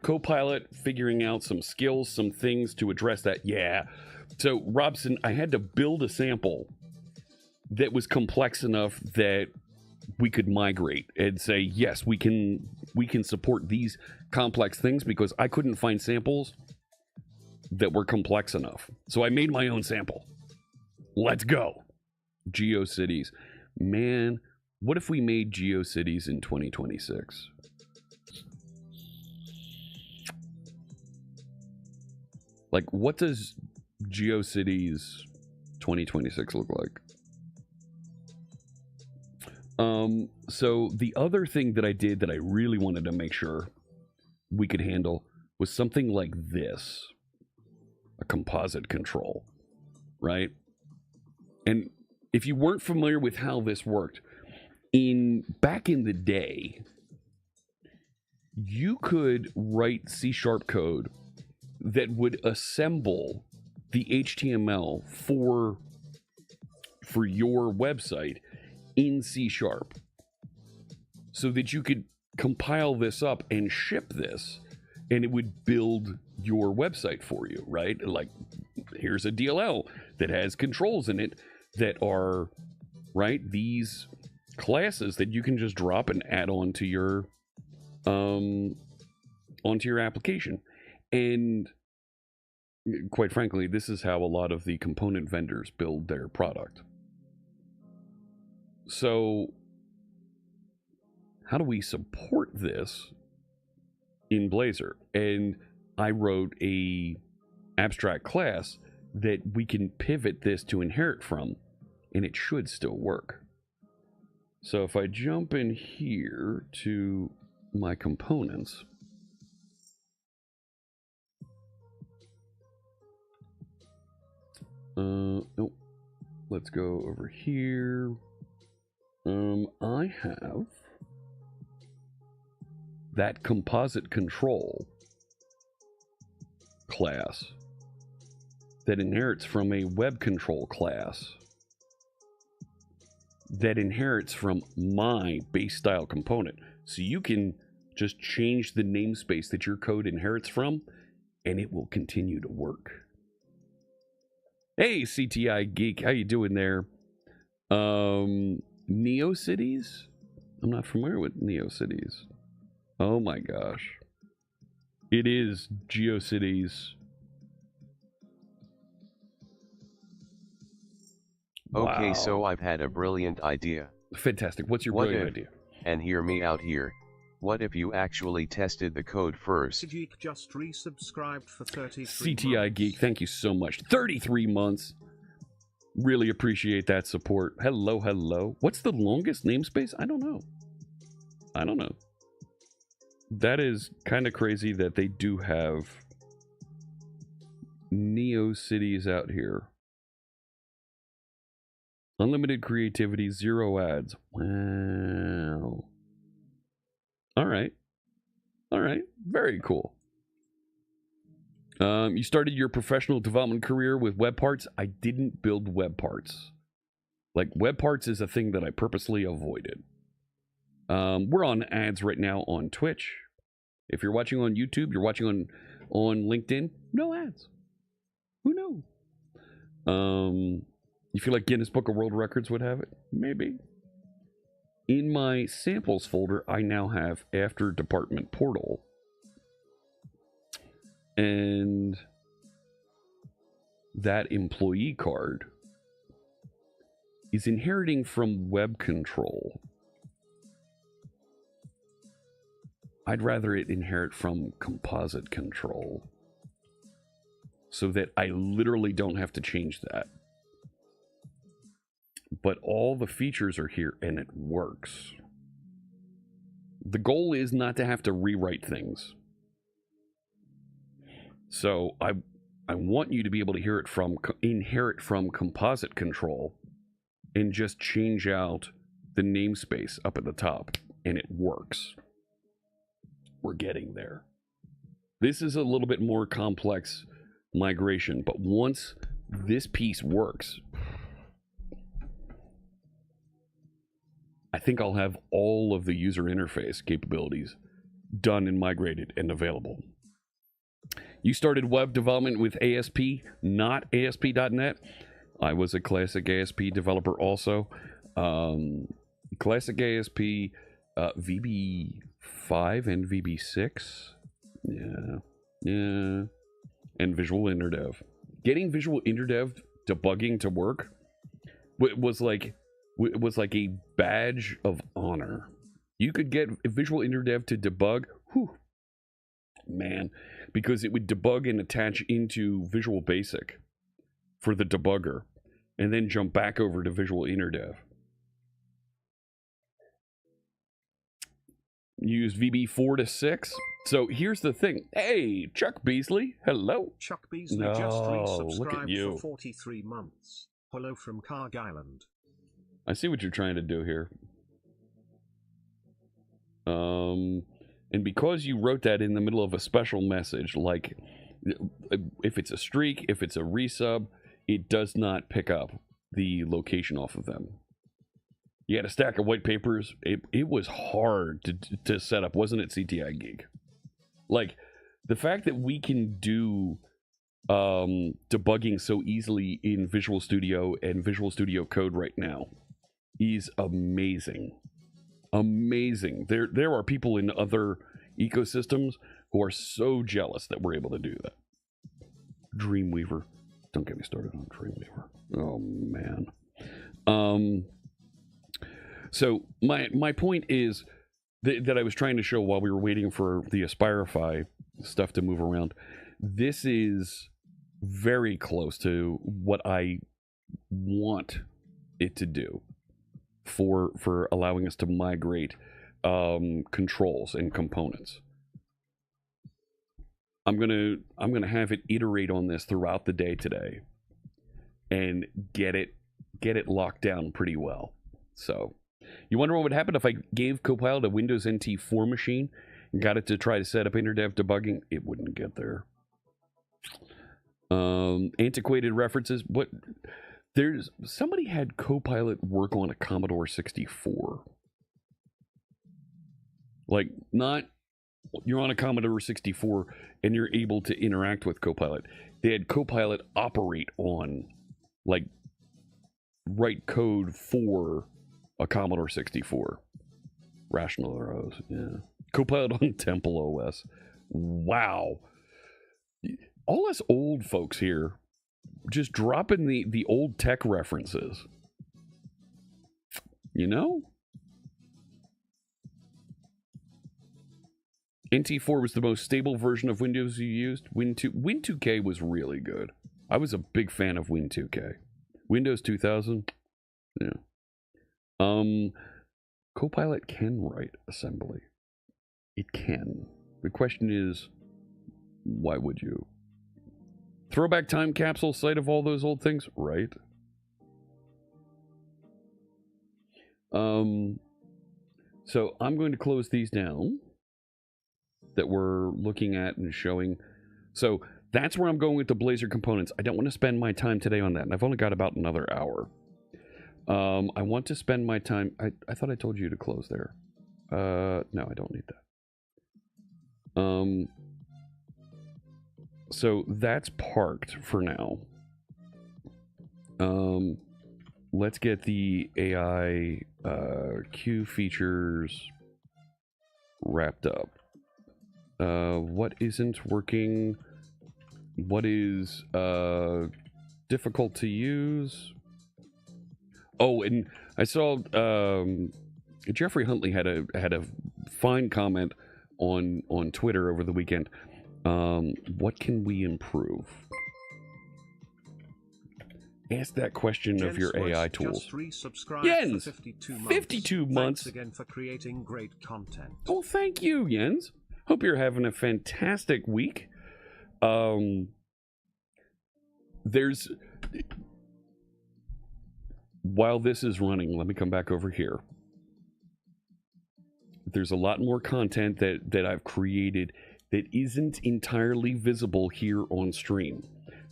Copilot figuring out some skills, some things to address that. Yeah. So, Robson, I had to build a sample that was complex enough that we could migrate and say, yes, we can support these complex things, because I couldn't find samples that were complex enough. So I made my own sample. Let's go. GeoCities. Man, what if we made GeoCities in 2026? Like, what does GeoCities 2026 look like? So the other thing that I did that I really wanted to make sure we could handle was something like this. A composite control, right? And if you weren't familiar with how this worked, back in the day, you could write C# code that would assemble the HTML for your website in C#, so that you could compile this up and ship this, and it would build your website for you, right? Like, here's a DLL that has controls in it that are, right, these classes that you can just drop and add onto your application. And quite frankly, this is how a lot of the component vendors build their product. So how do we support this in Blazor? And I wrote a abstract class that we can pivot this to inherit from, and it should still work. So if I jump in here to my components, nope. Let's go over here. I have that composite control class that inherits from a web control class that inherits from my base style component. So you can just change the namespace that your code inherits from, and it will continue to work. Hey, CTI Geek, how you doing there? NeoCities? I'm not familiar with NeoCities. Oh my gosh. It is GeoCities. Okay, Wow. so I've had a brilliant idea. Fantastic. What's your brilliant idea? And hear me out here. What if you actually tested the code first? Geek just resubscribed for 33 CTI months. Geek, thank you so much. 33 months. Really appreciate that support. Hello, hello. What's the longest namespace? I don't know. That is kind of crazy that they do have NeoCities out here. Unlimited creativity, 0 ads. Wow. All right. Very cool. You started your professional development career with web parts. I didn't build web parts. Like, web parts is a thing that I purposely avoided. We're on ads right now on Twitch. If you're watching on YouTube, you're watching on LinkedIn, no ads. Who knows? You feel like Guinness Book of World Records would have it? Maybe. In my samples folder, I now have After Department Portal. And that employee card is inheriting from web control. I'd rather it inherit from composite control so that I literally don't have to change that. But all the features are here and it works. The goal is not to have to rewrite things. So I want you to be able to inherit from composite control and just change out the namespace up at the top, and it works. We're getting there. This is a little bit more complex migration, but once this piece works, I think I'll have all of the user interface capabilities done and migrated and available. You started web development with ASP, not ASP.NET. I was a classic ASP developer also. Classic ASP, VB5 and VB6. Yeah. And Visual InterDev. Getting Visual InterDev debugging to work was like a badge of honor. You could get Visual InterDev to debug, man, because it would debug and attach into Visual Basic for the debugger, and then jump back over to Visual InterDev. Use VB4 to 6. So here's the thing. Hey, Chuck Beasley. Hello. Chuck Beasley just resubscribed look at you. for 43 months. Hello from Carg Island. I see what you're trying to do here. And because you wrote that in the middle of a special message, like if it's a streak, if it's a resub, it does not pick up the location off of them. You had a stack of white papers. It was hard to set up, wasn't it, CTI Geek? Like, the fact that we can do debugging so easily in Visual Studio and Visual Studio Code right now is amazing. Amazing. There are people in other ecosystems who are so jealous that we're able to do that. Dreamweaver. Don't get me started on Dreamweaver. Oh, man. So my point is that I was trying to show while we were waiting for the Aspireify stuff to move around. This is very close to what I want it to do for allowing us to migrate controls and components. I'm gonna have it iterate on this throughout the day today and get it locked down pretty well. So you wonder what would happen if I gave Copilot a Windows NT 4 machine and got it to try to set up InterDev debugging? It wouldn't get there. Antiquated references. What? There's somebody had Copilot work on a Commodore 64. Like, not you're on a Commodore 64 and you're able to interact with Copilot. They had Copilot operate on, like, write code for a Commodore 64. Rational Rose, yeah. Copilot on Temple OS. Wow. All us old folks here just dropping the old tech references. You know? NT4 was the most stable version of Windows you used. Win2K was really good. I was a big fan of Win2K. Windows 2000, yeah. Copilot can write assembly. It can. The question is, why would you? Throwback time capsule site of all those old things, right? So I'm going to close these down that we're looking at and showing. So that's where I'm going with the Blazor components. I don't want to spend my time today on that, and I've only got about another hour. I want to spend my time. I thought I told you to close there. No, I don't need So that's parked for now. Let's get the AI Q features wrapped up. What isn't working? What is difficult to use? Oh, and I saw Jeffrey Huntley had a fine comment on Twitter over the weekend. What can we improve? Ask that question of your AI tools. Jens, 52 months. Thanks again for creating great content. Oh, thank you, Jens. Hope you're having a fantastic week. While this is running, let me come back over here. There's a lot more content that I've created that isn't entirely visible here on stream.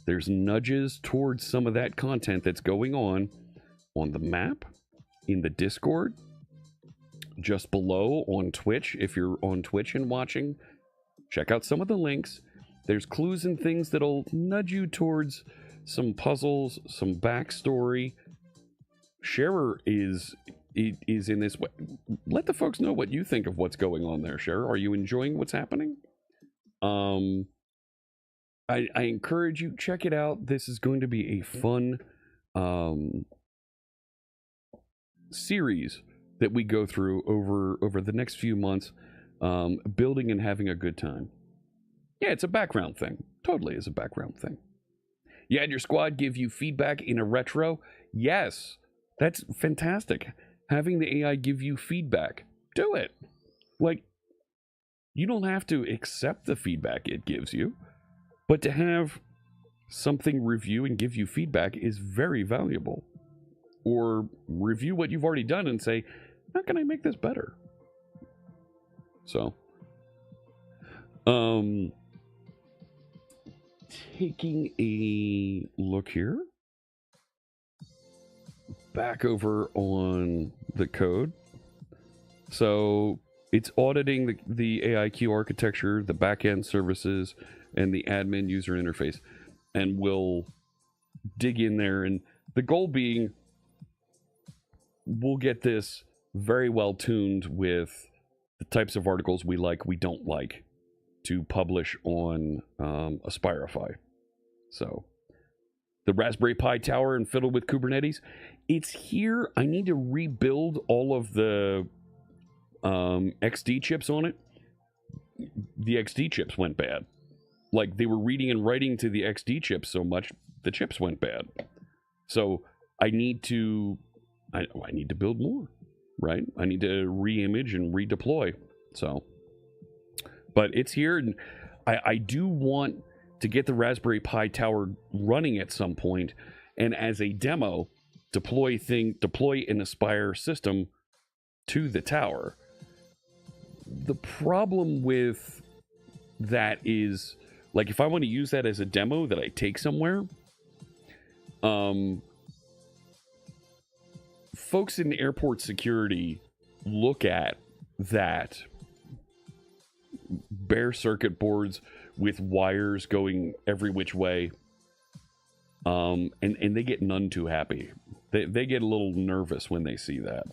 There's nudges towards some of that content that's going on the map, in the Discord, just below on Twitch. If you're on Twitch and watching, check out some of the links. There's clues and things that'll nudge you towards some puzzles, some backstory. Sharer is in this way. Let the folks know what you think of what's going on there, Sharer. Are you enjoying what's happening? I encourage you, check it out. This is going to be a fun series that we go through over the next few months, building and having a good time. Yeah, it's a background thing. Totally is a background thing. You had your squad give you feedback in a retro? Yes, that's fantastic. Having the AI give you feedback. Do it. Like, you don't have to accept the feedback it gives you, but to have something review and give you feedback is very valuable. Or review what you've already done and say, how can I make this better? So, taking a look here. Back over on the code. So it's auditing the AIQ architecture, the backend services, and the admin user interface. And we'll dig in there. And the goal being, we'll get this very well tuned with the types of articles we like, we don't like, to publish on Aspireify. So the Raspberry Pi tower and fiddle with Kubernetes, it's here. I need to rebuild all of the XD chips on it. The XD chips went bad. Like, they were reading and writing to the XD chips so much, the chips went bad. So I need to build more, right? I need to re-image and redeploy. So, but it's here, and I do want to get the Raspberry Pi tower running at some point, and as a demo, deploy an Aspire system to the tower. The problem with that is, like, if I want to use that as a demo that I take somewhere, folks in airport security look at that bare circuit boards with wires going every which way, and they get none too happy. They get a little nervous when they see that.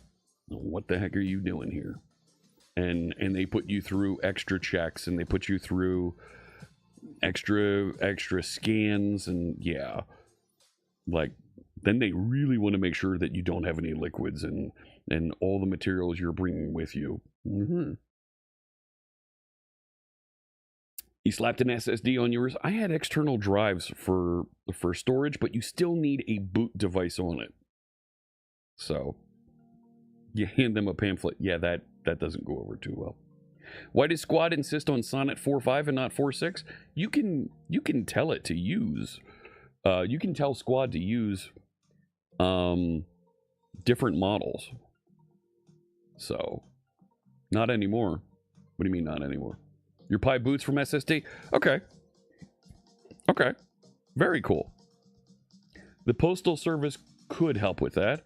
What the heck are you doing here? And they put you through extra checks, and they put you through extra scans, and yeah, like, then they really want to make sure that you don't have any liquids and all the materials you're bringing with you. Mm-hmm. You slapped an SSD on yours. I had external drives for storage, but you still need a boot device on it. So you hand them a pamphlet. Yeah, that doesn't go over too well. Why does Squad insist on Sonnet 4.5 and not 4.6? You can tell it to use. You can tell Squad to use different models. So, not anymore. What do you mean not anymore? Your Pi boots from SSD? Okay. Very cool. The Postal Service could help with that.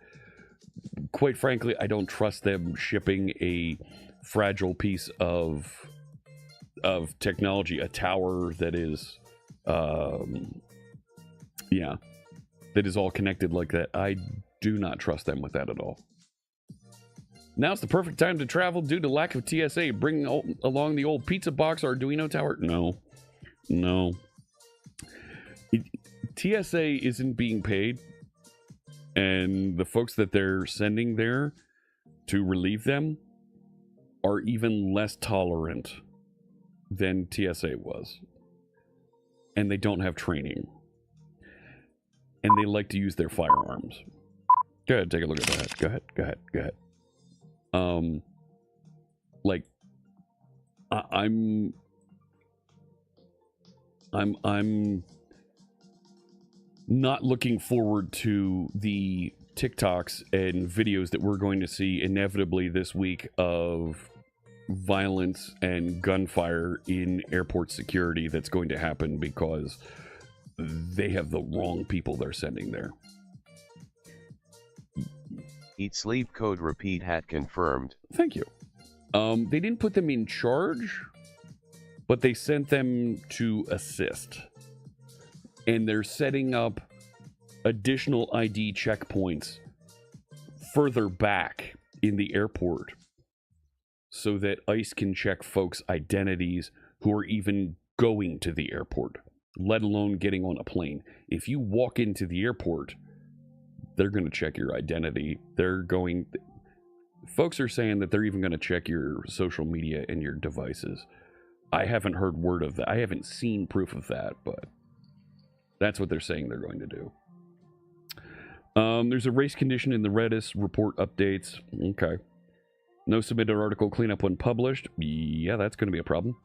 Quite frankly, I don't trust them shipping a fragile piece of of technology, a tower that is, yeah, that is all connected like that. I do not trust them with that at all. Now's the perfect time to travel due to lack of TSA. Bring along the old pizza box Arduino tower. No. TSA isn't being paid, and the folks that they're sending there to relieve them are even less tolerant than TSA was. And they don't have training. And they like to use their firearms. Go ahead, take a look at that. Go ahead. Like, I'm not looking forward to the TikToks and videos that we're going to see inevitably this week of violence and gunfire in airport security that's going to happen because they have the wrong people they're sending there. Eat sleep code repeat hat confirmed. Thank you. They didn't put them in charge, but they sent them to assist. And they're setting up additional ID checkpoints further back in the airport so that ICE can check folks' identities who are even going to the airport, let alone getting on a plane. If you walk into the airport, they're going to check your identity. Folks are saying that they're even going to check your social media and your devices. I haven't heard word of that. I haven't seen proof of that, but that's what they're saying they're going to do. There's a race condition in the Redis report updates. Okay. No submitted article cleanup when published. Yeah, that's going to be a problem.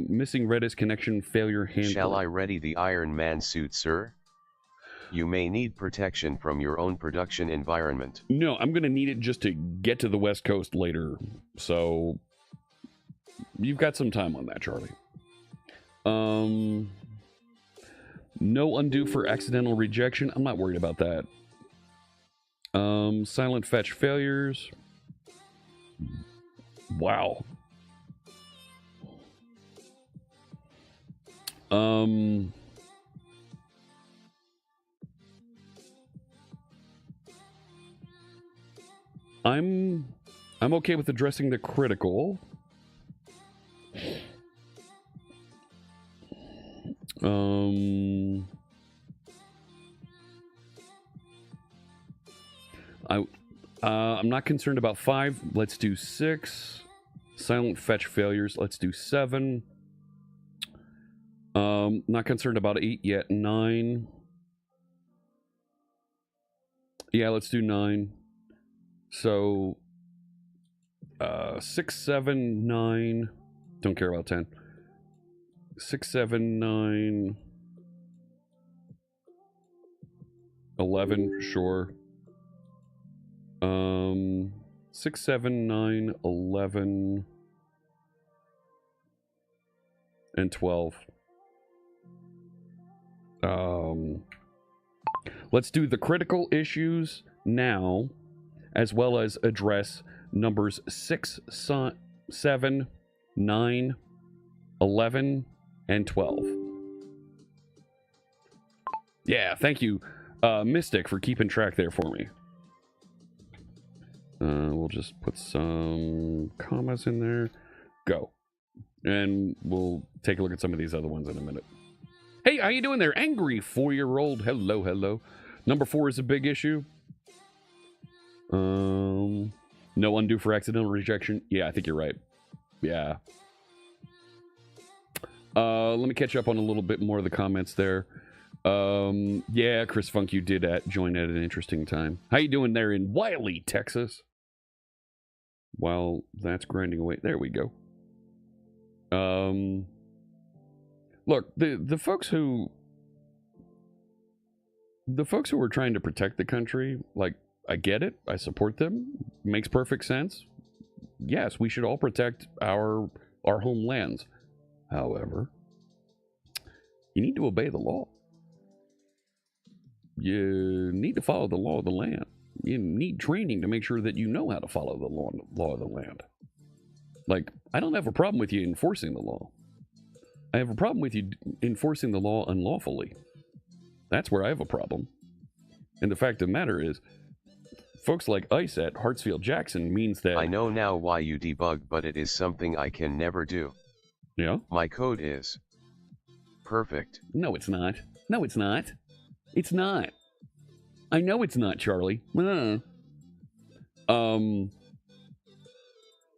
Missing Redis connection failure handling. Shall I ready the Iron Man suit, sir? You may need protection from your own production environment. No, I'm going to need it just to get to the West Coast later. So you've got some time on that, Charlie. No undo for accidental rejection. I'm not worried about that. Silent fetch failures. Wow. I'm okay with addressing the critical. I'm not concerned about 5. Let's do 6. Silent fetch failures. Let's do 7. Not concerned about 8 yet. 9. Yeah, let's do 9. So 6, 7, 9. Don't care about 10. 6, 7, 9. 11, sure. 6, 7, 9, 11, and 12. Let's do the critical issues now, as well as address numbers 6, 7, 9, 11, and 12. Yeah, thank you, Mystic, for keeping track there for me. We'll just put some commas in there. Go. And we'll take a look at some of these other ones in a minute. Hey, how you doing there? Angry 4-year-old. Hello, hello. Number 4 is a big issue. No undo for accidental rejection. Yeah, I think you're right. Yeah. Let me catch up on a little bit more of the comments there. Yeah, Chris Funk, you did join at an interesting time. How you doing there in Wiley, Texas? While that's grinding away. There we go. Look, the folks who are trying to protect the country, like, I get it. I support them. Makes perfect sense. Yes, we should all protect our homelands. However, you need to obey the law. You need to follow the law of the land. You need training to make sure that you know how to follow the law of the land. Like, I don't have a problem with you enforcing the law. I have a problem with you enforcing the law unlawfully. That's where I have a problem. And the fact of the matter is, folks like ICE at Hartsfield-Jackson means that... I know now why you debug, but it is something I can never do. Yeah? My code is perfect. No, it's not. No, it's not. It's not. I know it's not, Charlie.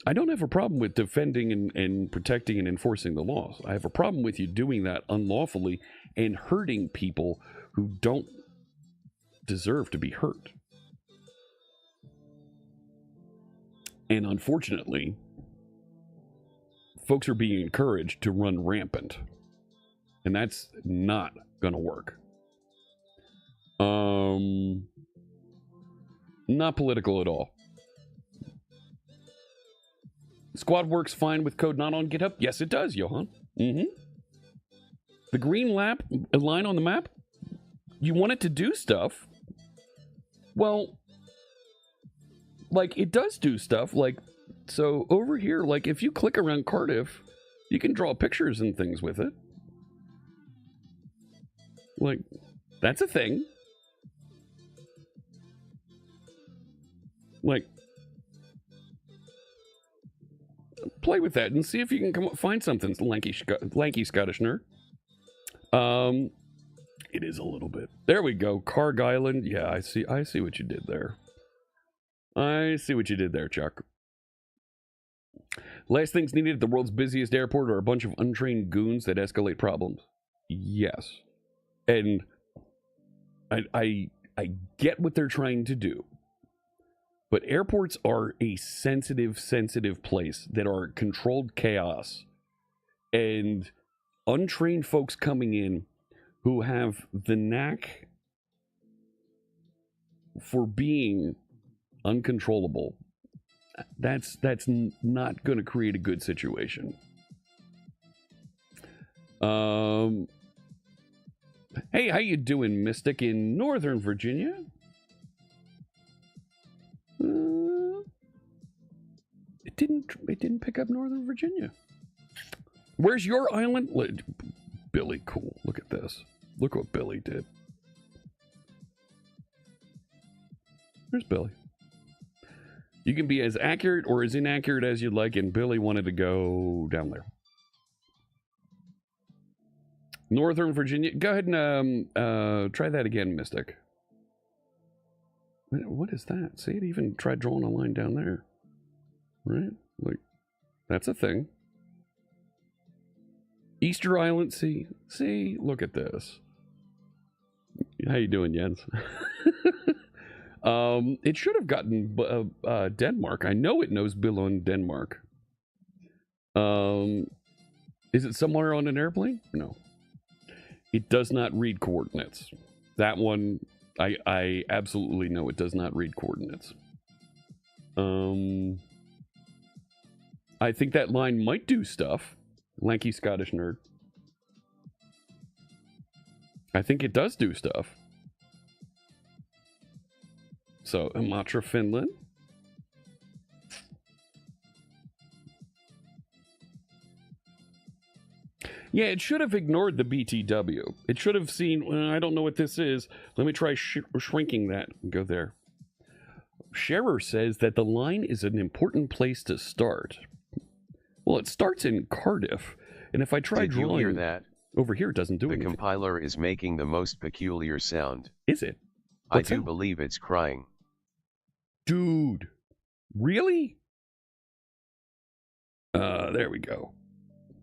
I don't have a problem with defending and protecting and enforcing the laws. I have a problem with you doing that unlawfully and hurting people who don't deserve to be hurt. And unfortunately, folks are being encouraged to run rampant. And that's not going to work. Not political at all. Squad works fine with code not on GitHub? Yes, it does, Johan. The green line on the map, you want it to do stuff? Well, like, it does do stuff. Like, so over here, like, if you click around Cardiff, you can draw pictures and things with it. Like, that's a thing. Like, play with that and see if you can find something, lanky Scottish nerd. It is a little bit. There we go. Carg Island. Yeah, I see what you did there. I see what you did there, Chuck. Last things needed at the world's busiest airport are a bunch of untrained goons that escalate problems. Yes. And I get what they're trying to do. But airports are a sensitive place that are controlled chaos. And untrained folks coming in who have the knack for being uncontrollable, that's not going to create a good situation. Hey, how you doing, Mystic, in Northern Virginia? It didn't pick up Northern Virginia. Where's your island? Billy, cool. Look at this. Look what Billy did. There's Billy. You can be as accurate or as inaccurate as you'd like, and Billy wanted to go down there. Northern Virginia. Go ahead and try that again, Mystic. What is that? See, it even tried drawing a line down there. Right? Like, that's a thing. Easter Island. See, look at this. How you doing, Jens? It should have gotten Denmark. I know it knows Billund, Denmark. Is it somewhere on an airplane? No. It does not read coordinates. That one, I absolutely know it does not read coordinates. I think that line might do stuff. Lanky Scottish nerd. I think it does do stuff. So, Imatra, Finland. Yeah, it should have ignored the BTW. It should have seen, well, I don't know what this is. Let me try shrinking that and go there. Scherer says that the line is an important place to start. Well, it starts in Cardiff. And if I try drawing... Did you hear that? Over here, it doesn't do anything. The compiler is making the most peculiar sound. Is it? I do believe it's crying. Dude. Really? There we go.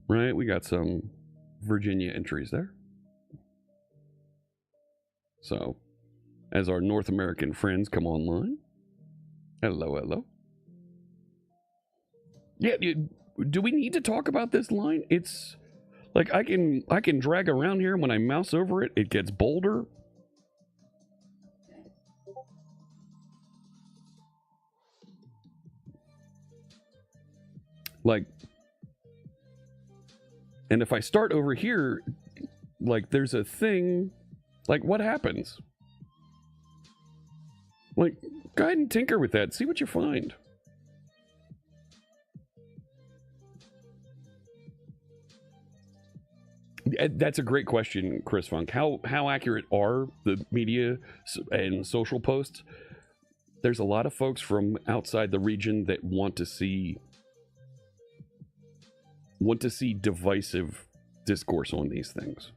Right, we got some Virginia entries there. So, as our North American friends come online. Hello. Yeah, do we need to talk about this line? It's like I can drag around here. When I mouse over it, it gets bolder. Like, and if I start over here, like there's a thing, like what happens? Like, go ahead and tinker with that. See what you find. That's a great question, Chris Funk. How accurate are the media and social posts? There's a lot of folks from outside the region that want to see divisive discourse on these things.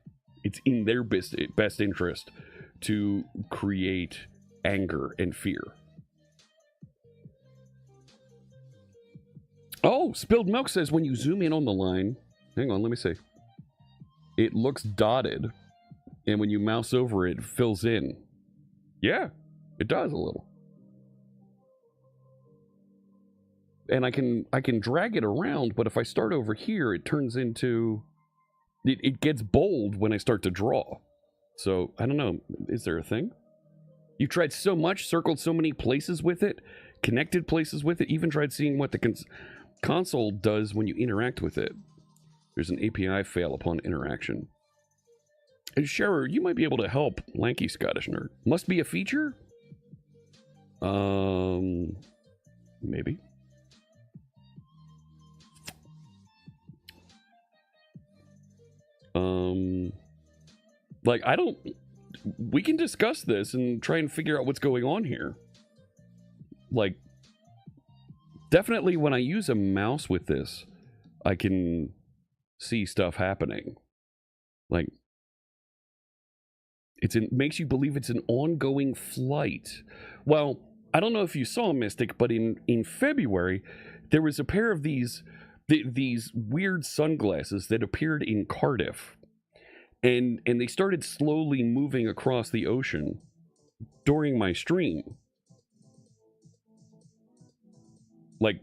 It's in their best interest to create anger and fear. Oh, Spilled Milk says when you zoom in on the line, hang on, let me see. It looks dotted, and when you mouse over it, it fills in. Yeah, it does a little. And I can drag it around, but if I start over here, it turns into... It gets bold when I start to draw. So, I don't know. Is there a thing? You tried so much, circled so many places with it, connected places with it, even tried seeing what the console does when you interact with it. There's an API fail upon interaction. And Scherer, you might be able to help, Lanky Scottish Nerd. Must be a feature? Maybe. Like, we can discuss this and try and figure out what's going on here. Like, definitely when I use a mouse with this, I can see stuff happening. Like, it makes you believe it's an ongoing flight. Well, I don't know if you saw, Mystic, but in February, there was a pair of these weird sunglasses that appeared in Cardiff. And they started slowly moving across the ocean during my stream. Like,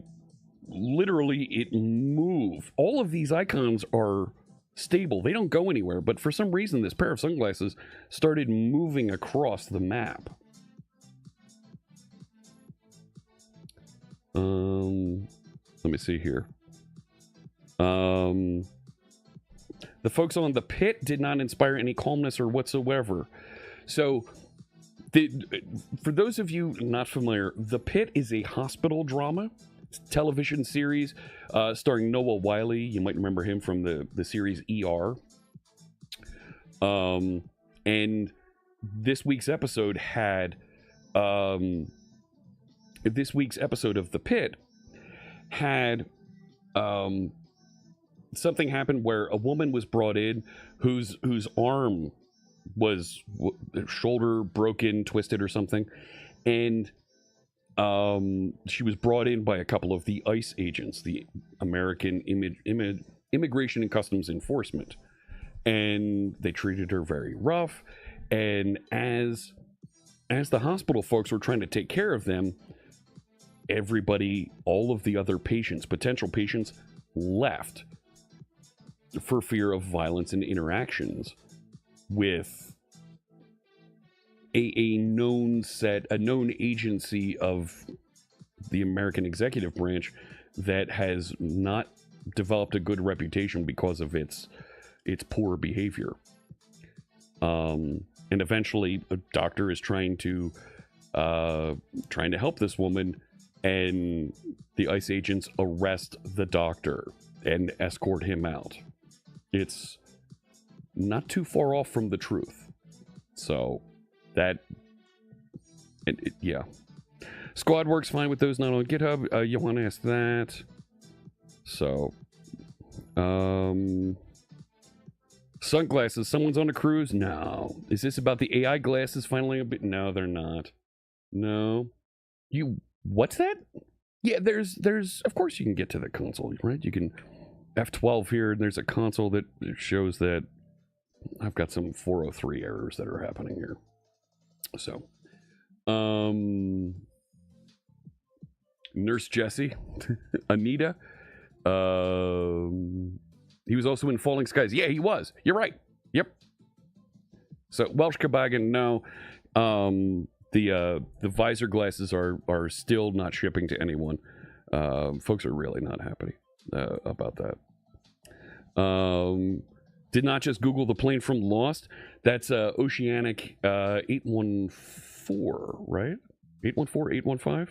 literally, it moved. All of these icons are stable. They don't go anywhere. But for some reason, this pair of sunglasses started moving across the map. Let me see here. The folks on The Pit did not inspire any calmness or whatsoever. So, for those of you not familiar, The Pit is a hospital drama television series starring Noah Wyle. You might remember him from the series ER. And this week's episode had... this week's episode of The Pit had... something happened where a woman was brought in whose arm was shoulder broken, twisted or something, and she was brought in by a couple of the ICE agents, the American Immigration and Customs Enforcement, and they treated her very rough. And as the hospital folks were trying to take care of them, everybody, all of the other patients, potential patients, left for fear of violence and interactions with a known agency of the American executive branch that has not developed a good reputation because of its poor behavior. And eventually a doctor is trying to help this woman, and the ICE agents arrest the doctor and escort him out. It's not too far off from the truth. So yeah. Squad works fine with those not on GitHub. You want to ask that. So, sunglasses. Someone's on a cruise? No. Is this about the AI glasses finally a bit? No, they're not. No. What's that? Yeah, there's, of course you can get to the console, right? You can F12 here, and there's a console that shows that I've got some 403 errors that are happening here. So, Nurse Jessie, Anita, he was also in Falling Skies. Yeah, he was. You're right. Yep. So, Welsh Cabagan, no. The visor glasses are still not shipping to anyone. Folks are really not happy about that. Did not just Google the plane from Lost. That's Oceanic 814, right? 814, 815?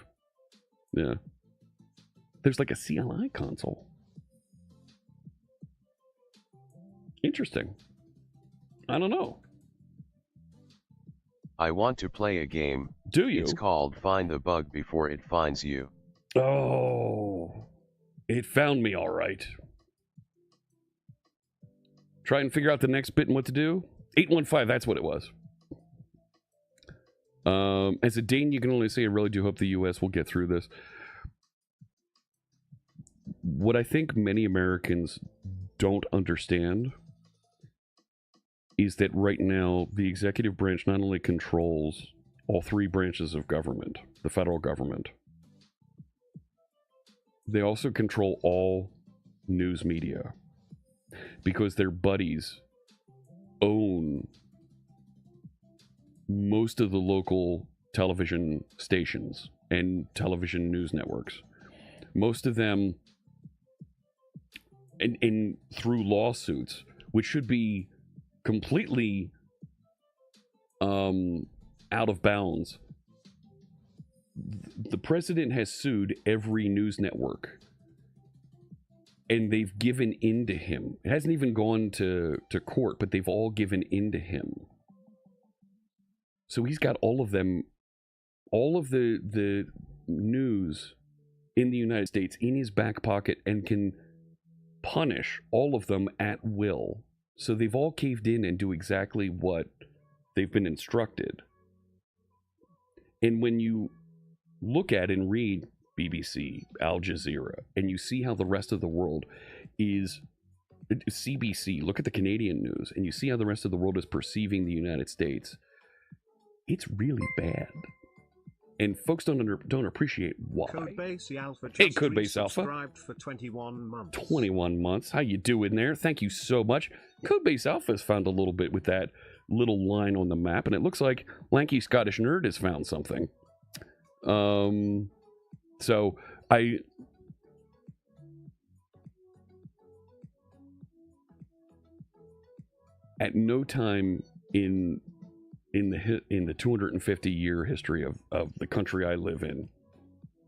Yeah. There's like a CLI console. Interesting. I don't know. I want to play a game. Do you? It's called Find the Bug Before It Finds You. Oh, it found me all right. Try and figure out the next bit and what to do. 815, that's what it was. As a Dane, you can only say I really do hope the U.S. will get through this. What I think many Americans don't understand is that right now the executive branch not only controls all three branches of government, the federal government, they also control all news media because their buddies own most of the local television stations and television news networks. Most of them, and through lawsuits, which should be completely out of bounds. The president has sued every news network, and they've given in to him. It hasn't even gone to court, but they've all given in to him. So he's got all of them, all of the news in the United States in his back pocket, and can punish all of them at will. So they've all caved in and do exactly what they've been instructed. And when you look at and read BBC, Al Jazeera, and you see how the rest of the world is, CBC, look at the Canadian news, and you see how the rest of the world is perceiving the United States, it's really bad. And folks don't appreciate why. Codebase Alpha just Hey, Codebase Alpha. resubscribed for 21 months. 21 months. How you doing there? Thank you so much. Codebase Alpha has found a little bit with that little line on the map, and it looks like Lanky Scottish Nerd has found something. So at no time in the 250-year history of the country I live in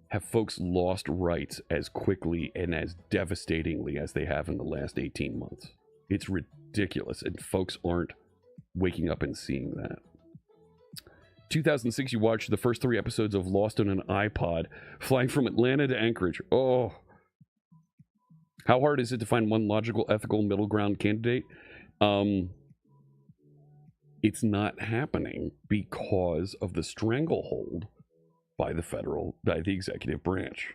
have folks lost rights as quickly and as devastatingly as they have in the last 18 months. It's ridiculous, and folks aren't waking up and seeing that. 2006, you watched the first 3 episodes of Lost on an iPod, flying from Atlanta to Anchorage. Oh. How hard is it to find one logical, ethical, middle ground candidate? It's not happening because of the stranglehold by the executive branch.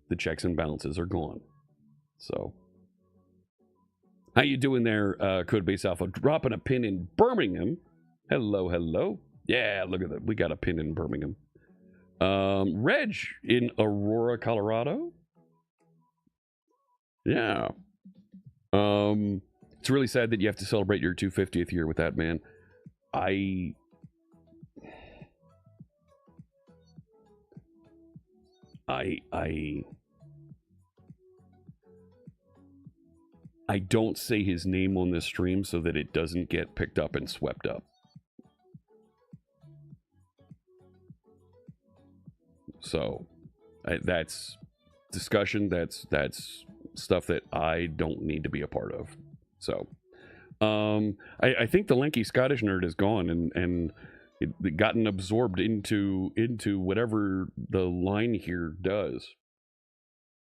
The checks and balances are gone. So, how you doing there, Codebase Alpha? Dropping a pin in Birmingham. Hello, hello. Yeah, look at that. We got a pin in Birmingham. Reg in Aurora, Colorado. Yeah. It's really sad that you have to celebrate your 250th year with that, man. I don't say his name on this stream so that it doesn't get picked up and swept up. So that's discussion. That's stuff that I don't need to be a part of. So I think the lanky Scottish nerd is gone and it gotten absorbed into whatever the line here does.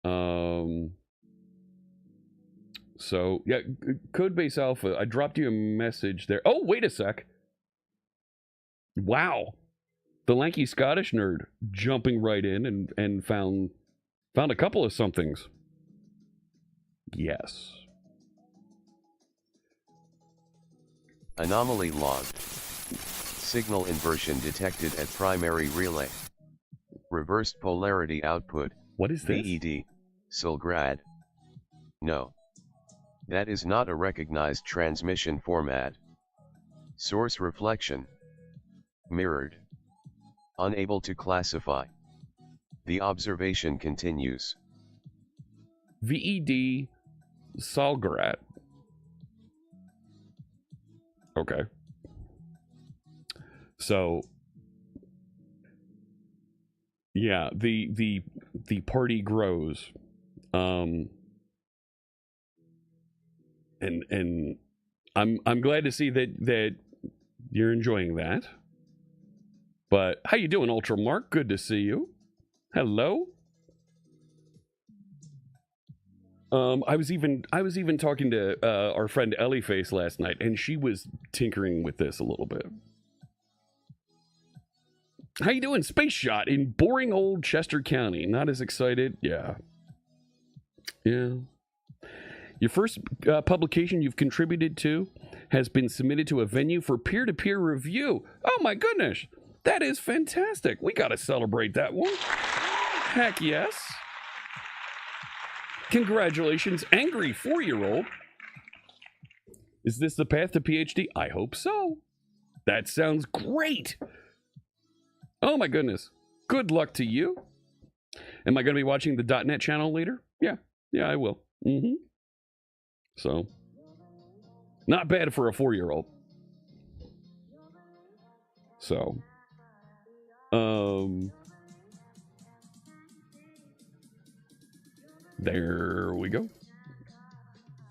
So yeah, Codebase Alpha, I dropped you a message there. Oh, wait a sec. Wow. The lanky Scottish nerd jumping right in and found a couple of somethings. Yes. Anomaly logged. Signal inversion detected at primary relay. Reversed polarity output. What is this? VED. Silgrad. No. That is not a recognized transmission format. Source reflection. Mirrored. Unable to classify. The observation continues. VED Salgrat. Okay. So yeah, the party grows. And I'm glad to see that you're enjoying that. But how you doing, Ultra Mark? Good to see you. Hello. I was even talking to our friend Ellieface last night, and she was tinkering with this a little bit. How you doing, Space Shot in boring old Chester County? Not as excited? Yeah. Your first publication you've contributed to has been submitted to a venue for peer-to-peer review. Oh my goodness, that is fantastic. We got to celebrate that one. Heck yes. Congratulations, angry 4-year-old. Is this the path to PhD? I hope so. That sounds great. Oh my goodness. Good luck to you. Am I going to be watching the .NET channel later? Yeah, I will. So, not bad for a 4-year-old. So, there we go.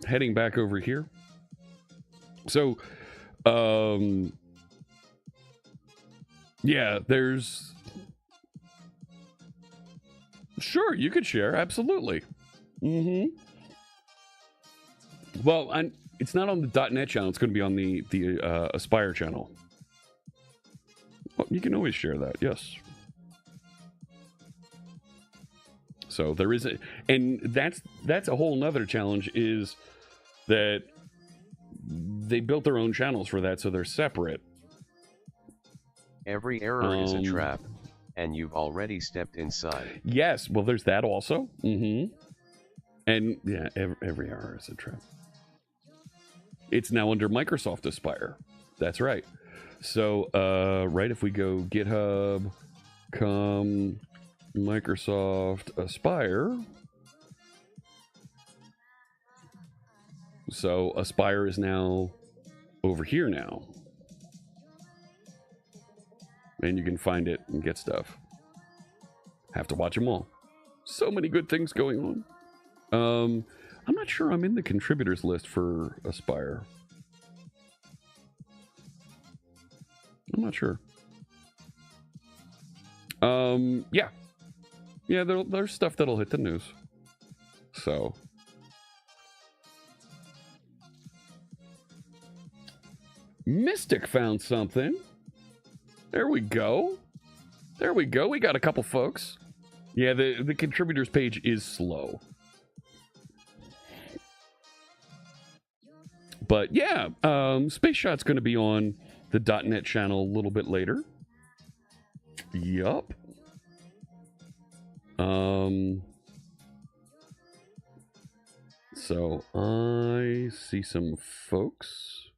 Heading back over here. So, yeah, there's... Sure, you could share, absolutely. Well, it's not on the .NET channel. It's going to be on the Aspire channel. Well, you can always share that, yes. So there is and that's a whole nother challenge, is that they built their own channels for that, so they're separate. Every error is a trap, and you've already stepped inside. Yes, well, there's that also. And yeah, every error is a trap. It's now under Microsoft Aspire. That's right. So, right, if we go GitHub, come Microsoft Aspire. So Aspire is now over here now. And you can find it and get stuff. Have to watch them all. So many good things going on. I'm not sure I'm in the contributors list for Aspire. I'm not sure. Yeah. Yeah, there's stuff that'll hit the news. So. Mystic found something. There we go. There we go. We got a couple folks. Yeah, the contributors page is slow. But yeah, Space Shot's going to be on the .NET channel a little bit later. Yup. So I see some folks.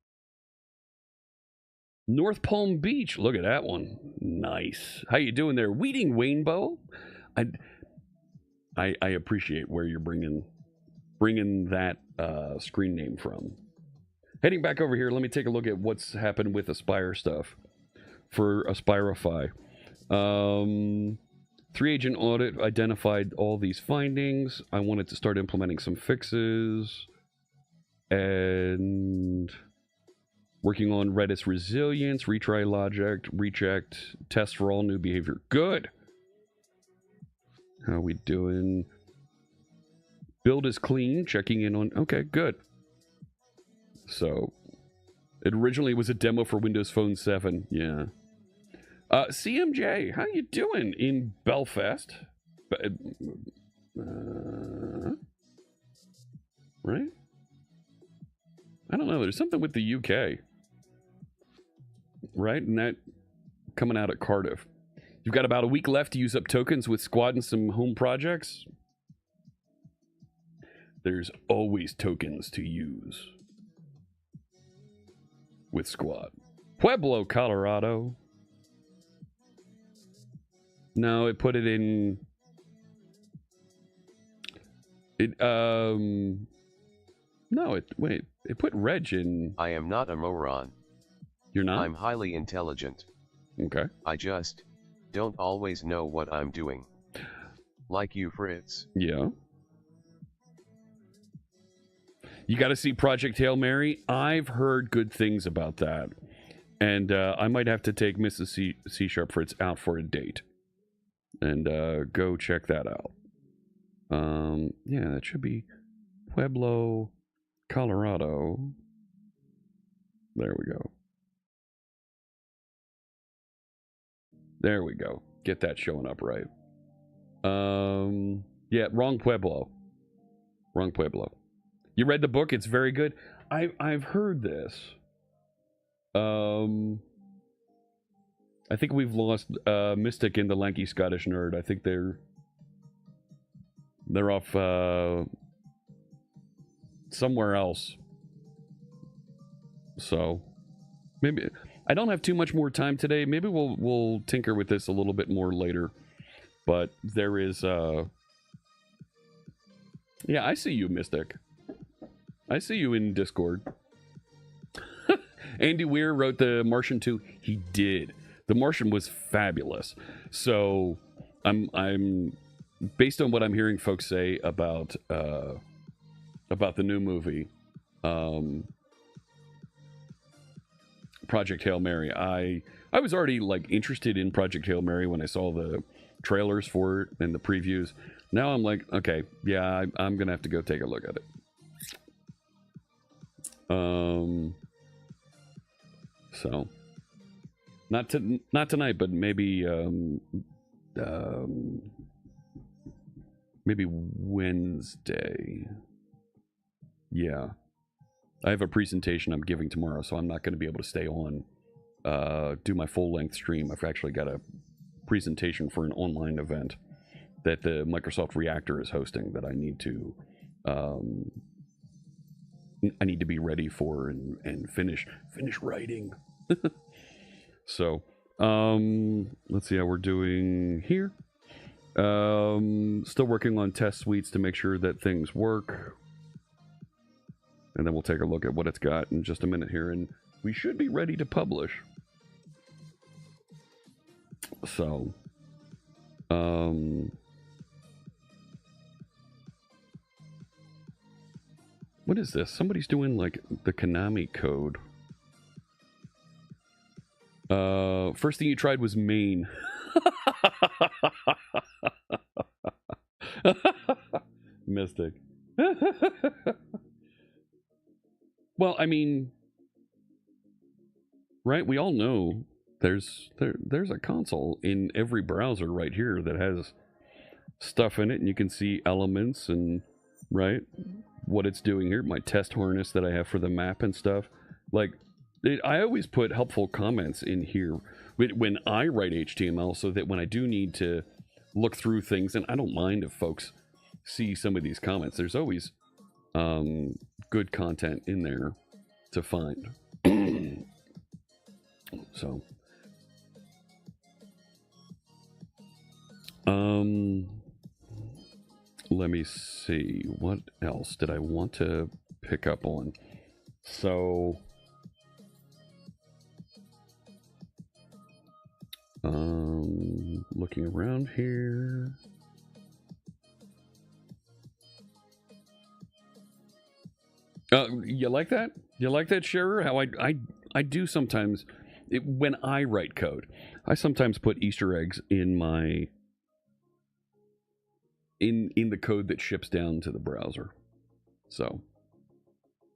North Palm Beach. Look at that one. Nice. How you doing there? Weeding Rainbow. I appreciate where you're bringing that screen name from. Heading back over here, let me take a look at what's happened with Aspire stuff for Aspireify. 3-agent audit identified all these findings. I wanted to start implementing some fixes and working on Redis resilience, retry logic, rechecked, test for all new behavior. Good. How are we doing? Build is clean, checking in on... Okay, good. So, it originally was a demo for Windows Phone 7. Yeah. CMJ, how you doing in Belfast? Right? I don't know. There's something with the UK. Right? And that coming out at Cardiff. You've got about a week left to use up tokens with Squad and some home projects. There's always tokens to use with Squad. Pueblo, Colorado. No, it put it in... No, wait. It put Reg in... I am not a moron. You're not? I'm highly intelligent. Okay. I just don't always know what I'm doing. Like you, Fritz. Yeah. You got to see Project Hail Mary. I've heard good things about that. And I might have to take Mrs. C Sharp Fritz out for a date. And go check that out. Yeah, that should be Pueblo, Colorado. There we go. There we go. Get that showing up right. Yeah, wrong Pueblo. Wrong Pueblo. You read the book? It's very good. I've heard this. I think we've lost Mystic and the Lanky Scottish Nerd. I think they're off somewhere else. So maybe I don't have too much more time today. Maybe we'll tinker with this a little bit more later. But there is yeah, I see you, Mystic. I see you in Discord. Andy Weir wrote The Martian 2. He did. The Martian was fabulous. So I'm based on what I'm hearing folks say about the new movie, Project Hail Mary. I was already like interested in Project Hail Mary when I saw the trailers for it and the previews. Now I'm like, okay, yeah, I'm gonna have to go take a look at it. So not tonight, but maybe maybe Wednesday. Yeah, I have a presentation I'm giving tomorrow, so I'm not going to be able to stay on do my full length stream. I've actually got a presentation for an online event that the Microsoft Reactor is hosting that I need to be ready for and finish writing. So let's see how we're doing here. Still working on test suites to make sure that things work, and then we'll take a look at what it's got in just a minute here, and we should be ready to publish. So what is this? Somebody's doing like the Konami code. First thing you tried was Maine. Mystic. Well, I mean, right? We all know there's a console in every browser right here that has stuff in it, and you can see elements and right what it's doing here. My test harness that I have for the map and stuff. Like, I always put helpful comments in here when I write HTML, so that when I do need to look through things, and I don't mind if folks see some of these comments, there's always good content in there to find. So let me see, what else did I want to pick up on? So looking around here. You like that? You like that, Sharer? How I do sometimes when I write code, I sometimes put Easter eggs in my in the code that ships down to the browser. So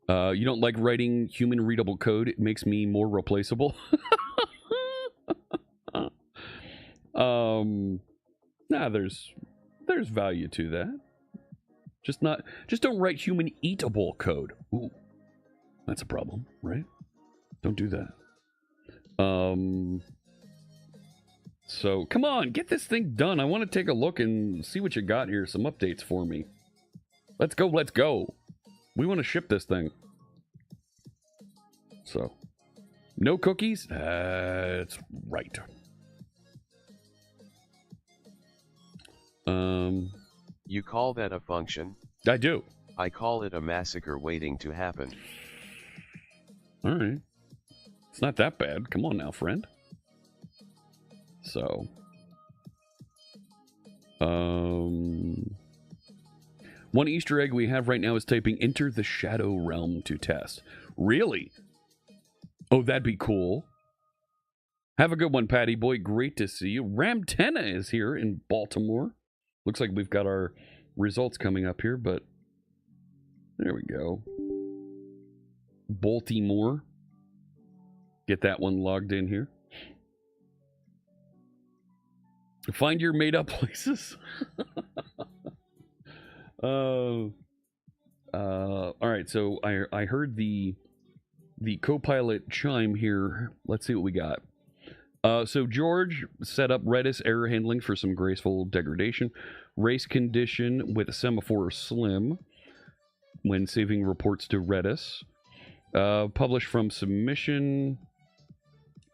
you don't like writing human readable code? It makes me more replaceable. Nah, there's value to that. Just don't write human eatable code. Ooh, that's a problem, right? Don't do that. So come on, get this thing done. I want to take a look and see what you got here. Some updates for me. Let's go. We want to ship this thing. So, no cookies? That's right. You call that a function? I do. I call it a massacre waiting to happen. All right. It's not that bad. Come on now, friend. So, One Easter egg we have right now is typing enter the Shadow Realm to test. Really? Oh, that'd be cool. Have a good one, Patty Boy. Great to see you. Ramtena is here in Baltimore. Looks like we've got our results coming up here, but there we go. Baltimore. Get that one logged in here. Find your made-up places. All right, so I heard the co-pilot chime here. Let's see what we got. So George set up Redis error handling for some graceful degradation. Race condition with a semaphore slim when saving reports to Redis. Published from submission.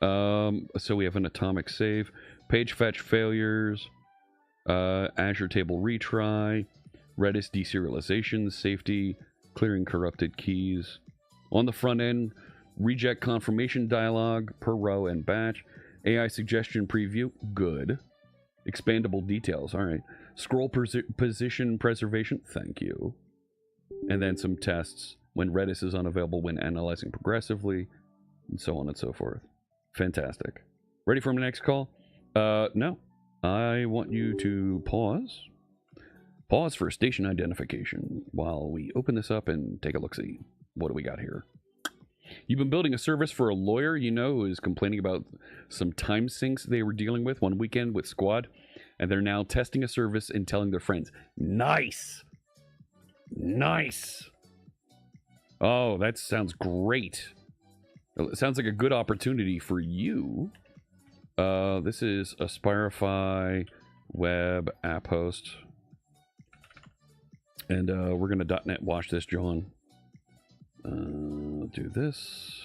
So we have an atomic save. Page fetch failures. Azure table retry. Redis deserialization. Safety. Clearing corrupted keys. On the front end, reject confirmation dialog per row and batch. AI suggestion preview, good. Expandable details, all right. Scroll position preservation, thank you. And then some tests when Redis is unavailable when analyzing progressively, and so on and so forth. Fantastic. Ready for my next call? No. I want you to pause. Pause for station identification while we open this up and take a look-see. What do we got here? You've been building a service for a lawyer, you know, who is complaining about some time sinks they were dealing with one weekend with Squad, and they're now testing a service and telling their friends, nice! Nice! Oh, that sounds great. It sounds like a good opportunity for you. This is Aspireify web app host. And we're going to .NET wash this, John. Do this,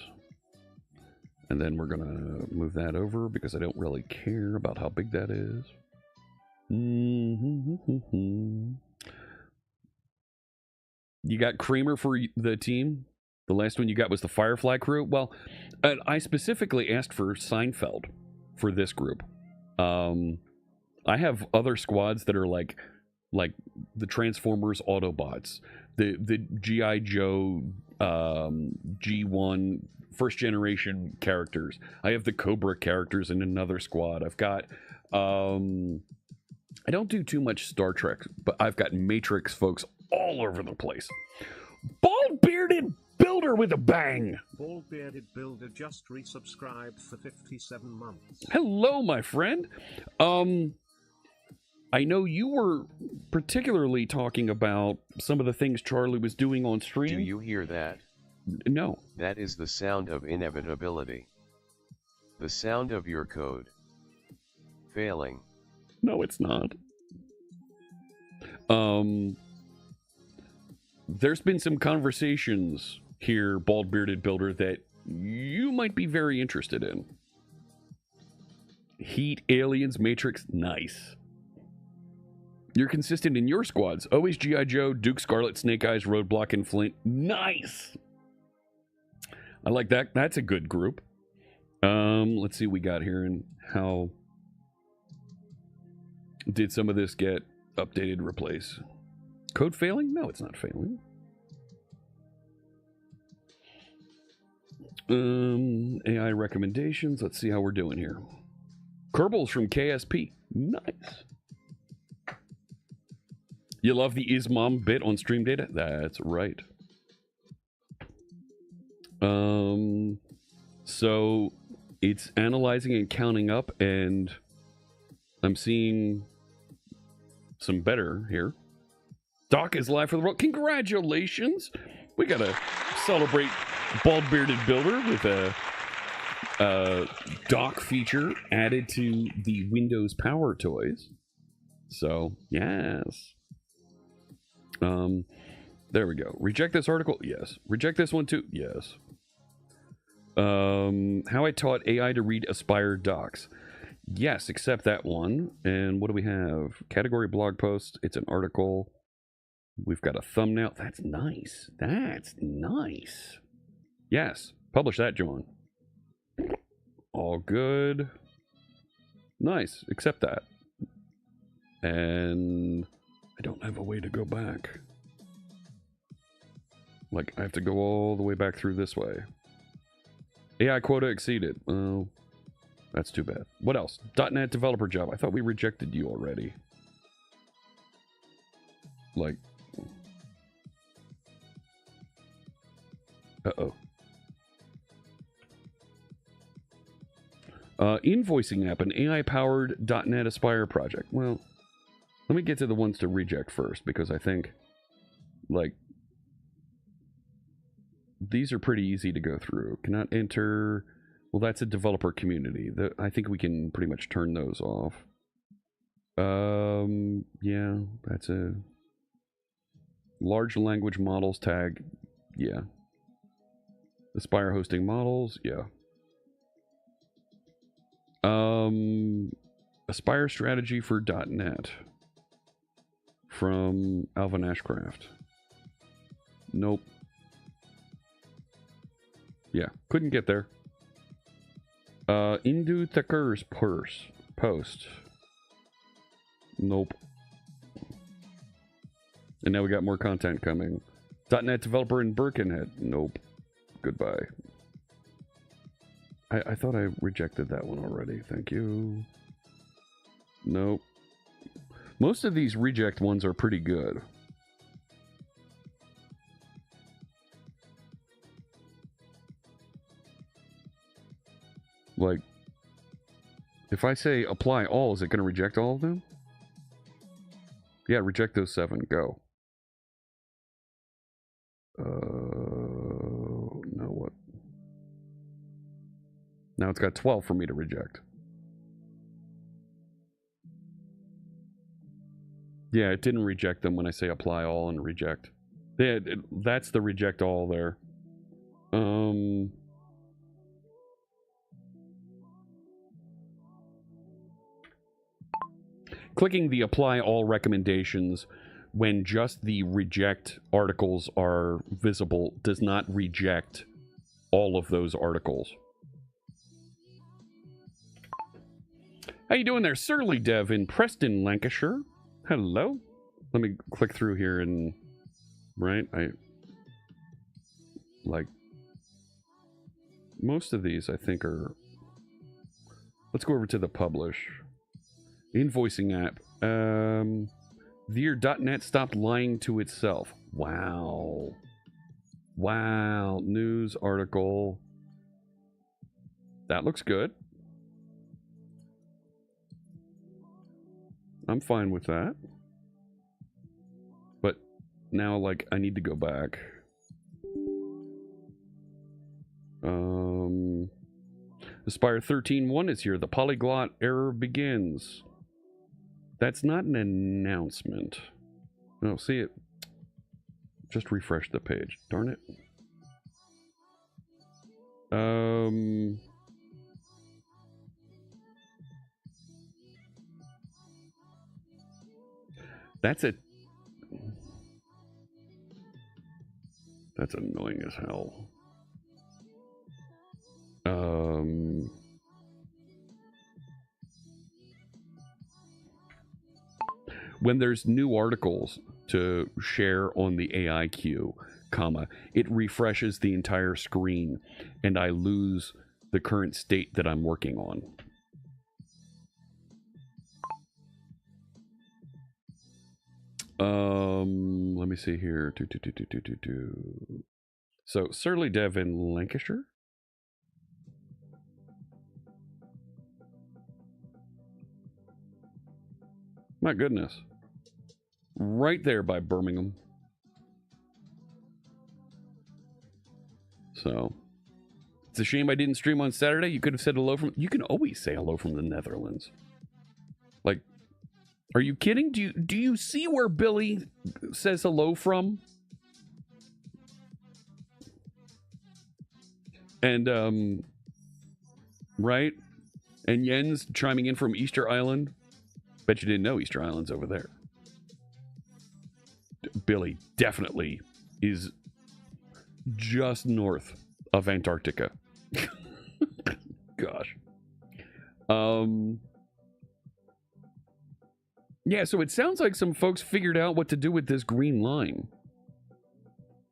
and then we're gonna move that over because I don't really care about how big that is. You got Kramer for the team. The last one you got was the Firefly crew. Well, I specifically asked for Seinfeld for this group. I have other squads that are like the Transformers Autobots, the G.I. Joe G1 first generation characters. I have the Cobra characters in another squad. I've got I don't do too much Star Trek, but I've got Matrix folks all over the place. Bald bearded builder with a bang. Bald bearded builder just resubscribed for 57 months. Hello, my friend. I know you were particularly talking about some of the things Charlie was doing on stream. Do you hear that? No. That is the sound of inevitability. The sound of your code failing. No, it's not. There's been some conversations here, Bald Bearded Builder, that you might be very interested in. Heat, Aliens, Matrix, nice. You're consistent in your squads. Always G.I. Joe, Duke, Scarlet, Snake Eyes, Roadblock, and Flint. Nice! I like that. That's a good group. Let's see what we got here and how did some of this get updated, replaced. Code failing? No, it's not failing. AI recommendations. Let's see how we're doing here. Kerbals from KSP. Nice. You love the ismom bit on stream data? That's right. So it's analyzing and counting up, and I'm seeing some better here. Doc is live for the world. Congratulations! We gotta celebrate Bald Bearded Builder with a Doc feature added to the Windows Power Toys. So, yes. There we go. Reject this article? Yes. Reject this one too? Yes. How I taught AI to read Aspire docs. Yes, accept that one. And what do we have? Category blog post. It's an article. We've got a thumbnail. That's nice. That's nice. Yes. Publish that, John. All good. Nice. Accept that. And I don't have a way to go back. Like, I have to go all the way back through this way. AI quota exceeded. Oh, that's too bad. What else? .NET developer job. I thought we rejected you already. Like... Uh-oh. Invoicing app, an AI-powered .NET Aspire project. Well, let me get to the ones to reject first, because I think, like, these are pretty easy to go through. Cannot enter... Well, that's a developer community. I think we can pretty much turn those off. Yeah, that's a... Large language models tag. Yeah. Aspire hosting models. Yeah. Aspire strategy for .NET from Alvin Ashcraft. Nope. Yeah, couldn't get there. Indu Thakur's post. Nope. And now we got more content coming. .NET developer in Birkenhead. Nope. Goodbye. I thought I rejected that one already. Thank you. Nope. Most of these reject ones are pretty good. Like, if I say apply all, is it going to reject all of them? Yeah, reject those 7. Go. No, what? Now it's got 12 for me to reject. Yeah, it didn't reject them when I say apply all and reject. Yeah, that's the reject all there. Clicking the apply all recommendations when just the reject articles are visible does not reject all of those articles. How you doing there, Surly Dev in Preston, Lancashire? Hello. Let me click through here and... Right? Like... Most of these, I think, are... Let's go over to the publish. Invoicing app. Veer.net stopped lying to itself. Wow. Wow. News article. That looks good. I'm fine with that. But now, like, I need to go back. Aspire 13.1 is here. The polyglot error begins. That's not an announcement. No, see it. Just refresh the page. Darn it. That's annoying as hell. When there's new articles to share on the AI queue, comma, it refreshes the entire screen and I lose the current state that I'm working on. Let me see here. So, Surly Dev in Lancashire? My goodness. Right there by Birmingham. So, it's a shame I didn't stream on Saturday. You could have said hello from... You can always say hello from the Netherlands. Like, are you kidding? Do you see where Billy says hello from? And, right? And Jens chiming in from Easter Island. Bet you didn't know Easter Island's over there. Billy definitely is just north of Antarctica. Gosh. Yeah, so it sounds like some folks figured out what to do with this green line.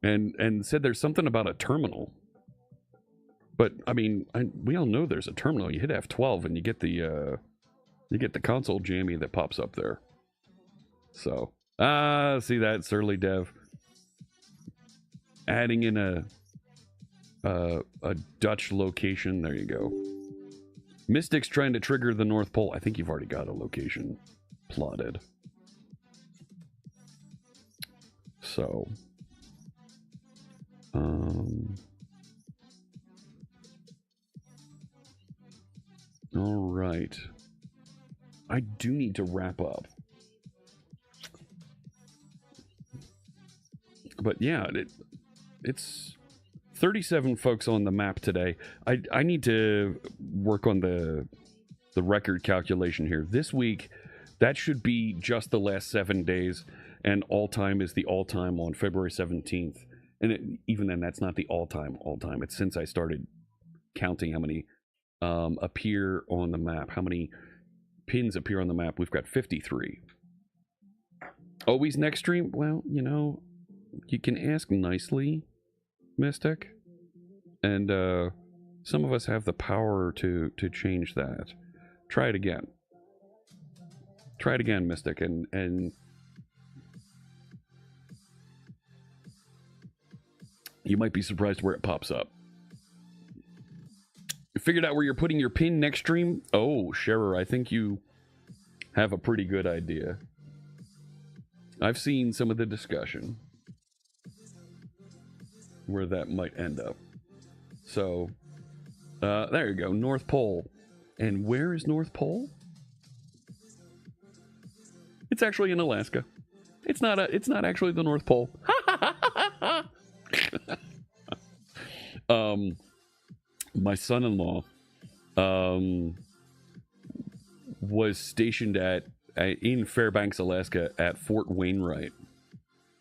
and said there's something about a terminal. But I mean, we all know there's a terminal. You hit F12 and you get the console jammy that pops up there. So see that surly dev adding in a Dutch location. There you go. Mystic's trying to trigger the North Pole. I think you've already got a location plotted. So, all right. I do need to wrap up. But yeah, it's 37 folks on the map today. I need to work on the record calculation here. This week, that should be just the last 7 days, and all-time is the all-time on February 17th. And even then, that's not the all-time. It's since I started counting how many appear on the map, how many pins appear on the map. We've got 53. Always next stream? Well, you know, you can ask nicely, Mystic, and some of us have the power to change that. Try it again. Try it again, Mystic, and you might be surprised where it pops up. You figured out where you're putting your pin next stream? Oh, Scherer, I think you have a pretty good idea. I've seen some of the discussion where that might end up. So, there you go, North Pole. And where is North Pole? It's actually in Alaska. It's not actually the North Pole. My son-in-law was stationed in Fairbanks, Alaska, at Fort Wainwright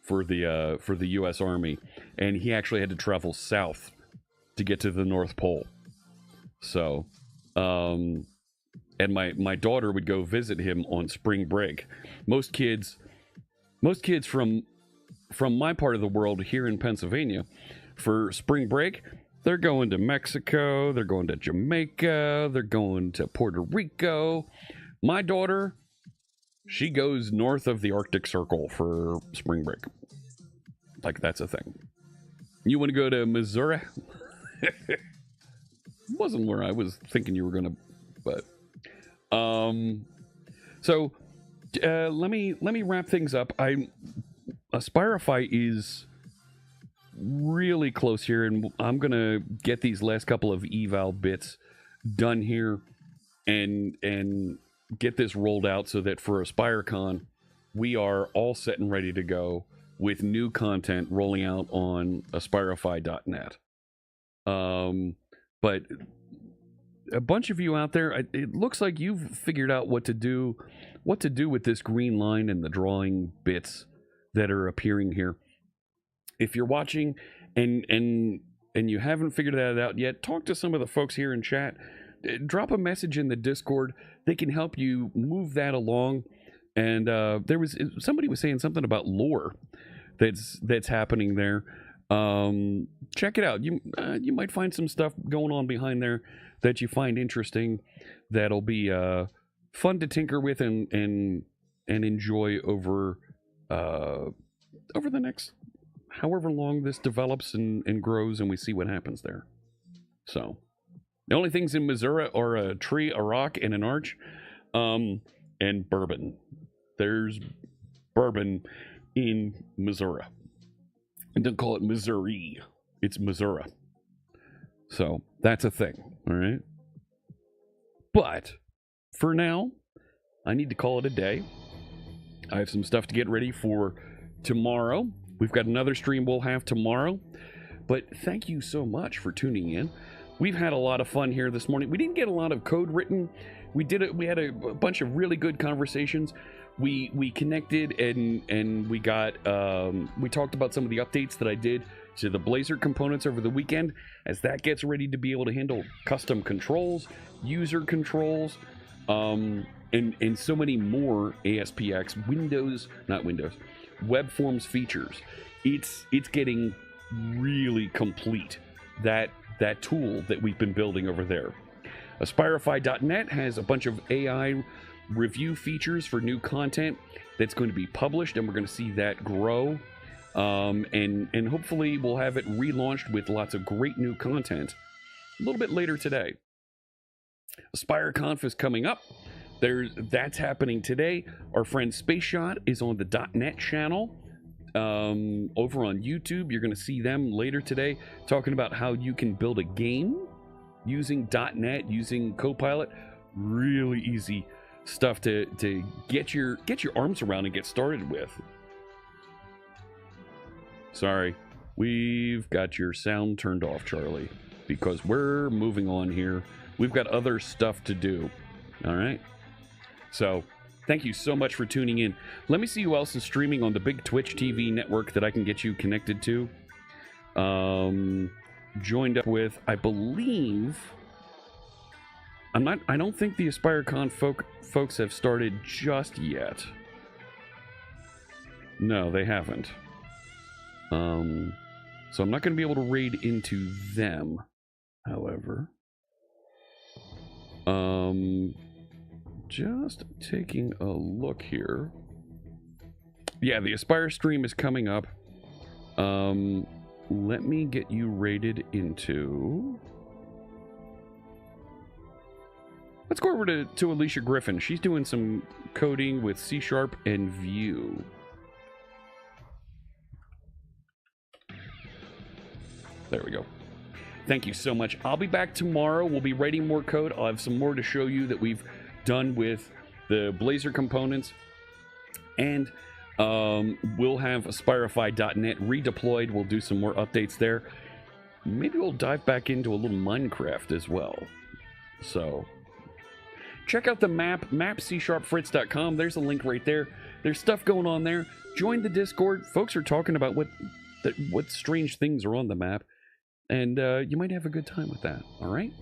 for the U.S. Army, and he actually had to travel south to get to the North Pole. So, and my daughter would go visit him on spring break. Most kids from my part of the world here in Pennsylvania, for spring break, they're going to Mexico, they're going to Jamaica, they're going to Puerto Rico. My daughter, she goes north of the Arctic Circle for spring break. Like, that's a thing. You want to go to Missouri? Wasn't where I was thinking you were going to, but... So, let me wrap things up. Aspireify is really close here, and I'm gonna get these last couple of eval bits done here and get this rolled out so that for AspireCon we are all set and ready to go with new content rolling out on aspireify.net. But a bunch of you out there, it looks like you've figured out what to do with this green line and the drawing bits that are appearing here. If you're watching and you haven't figured that out yet, talk to some of the folks here in chat. Drop a message in the Discord. They can help you move that along. And somebody was saying something about lore that's happening there. Check it out. You might find some stuff going on behind there that you find interesting. That'll be fun to tinker with and enjoy over the next however long this develops and grows, and we see what happens there. So the only things in Missouri are a tree, a rock, and an arch, and bourbon. There's bourbon in Missouri. And don't call it Missouri. It's Missouri. So that's a thing. All right. But for now, I need to call it a day. I have some stuff to get ready for tomorrow. We've got another stream we'll have tomorrow. But thank you so much for tuning in. We've had a lot of fun here this morning. We didn't get a lot of code written. We had a bunch of really good conversations. We connected and we got we talked about some of the updates that I did to the Blazor components over the weekend, as that gets ready to be able to handle custom controls, user controls, and so many more ASPX web forms features. It's getting really complete that tool that we've been building over there. Aspireify.net has a bunch of AI review features for new content that's going to be published, and we're going to see that grow. And hopefully we'll have it relaunched with lots of great new content a little bit later today. AspireConf is coming up. That's happening today. Our friend Space Shot is on the .net channel over on YouTube. You're going to see them later today talking about how you can build a game using .net, using Copilot. Really easy stuff to get your arms around and get started with. Sorry, we've got your sound turned off, Charlie, because we're moving on here. We've got other stuff to do. All right. So thank you so much for tuning in. Let me see who else is streaming on the big Twitch TV network that I can get you connected to. Joined up with, I believe, I don't think the AspireCon folks have started just yet. No, they haven't. So I'm not going to be able to raid into them, however. Just taking a look here. Yeah, the Aspire stream is coming up. Let me get you raided into... Let's go over to Alicia Griffin. She's doing some coding with C# and Vue. There we go. Thank you so much. I'll be back tomorrow. We'll be writing more code. I'll have some more to show you that we've done with the Blazor components. And we'll have Aspireify.net redeployed. We'll do some more updates there. Maybe we'll dive back into a little Minecraft as well. So check out the map, mapcsharpfritz.com. There's a link right there. There's stuff going on there. Join the Discord. Folks are talking about what strange things are on the map. And you might have a good time with that, all right?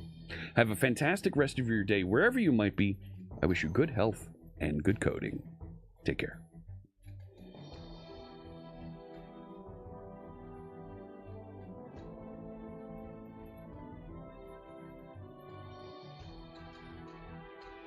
Have a fantastic rest of your day wherever you might be. I wish you good health and good coding. Take care.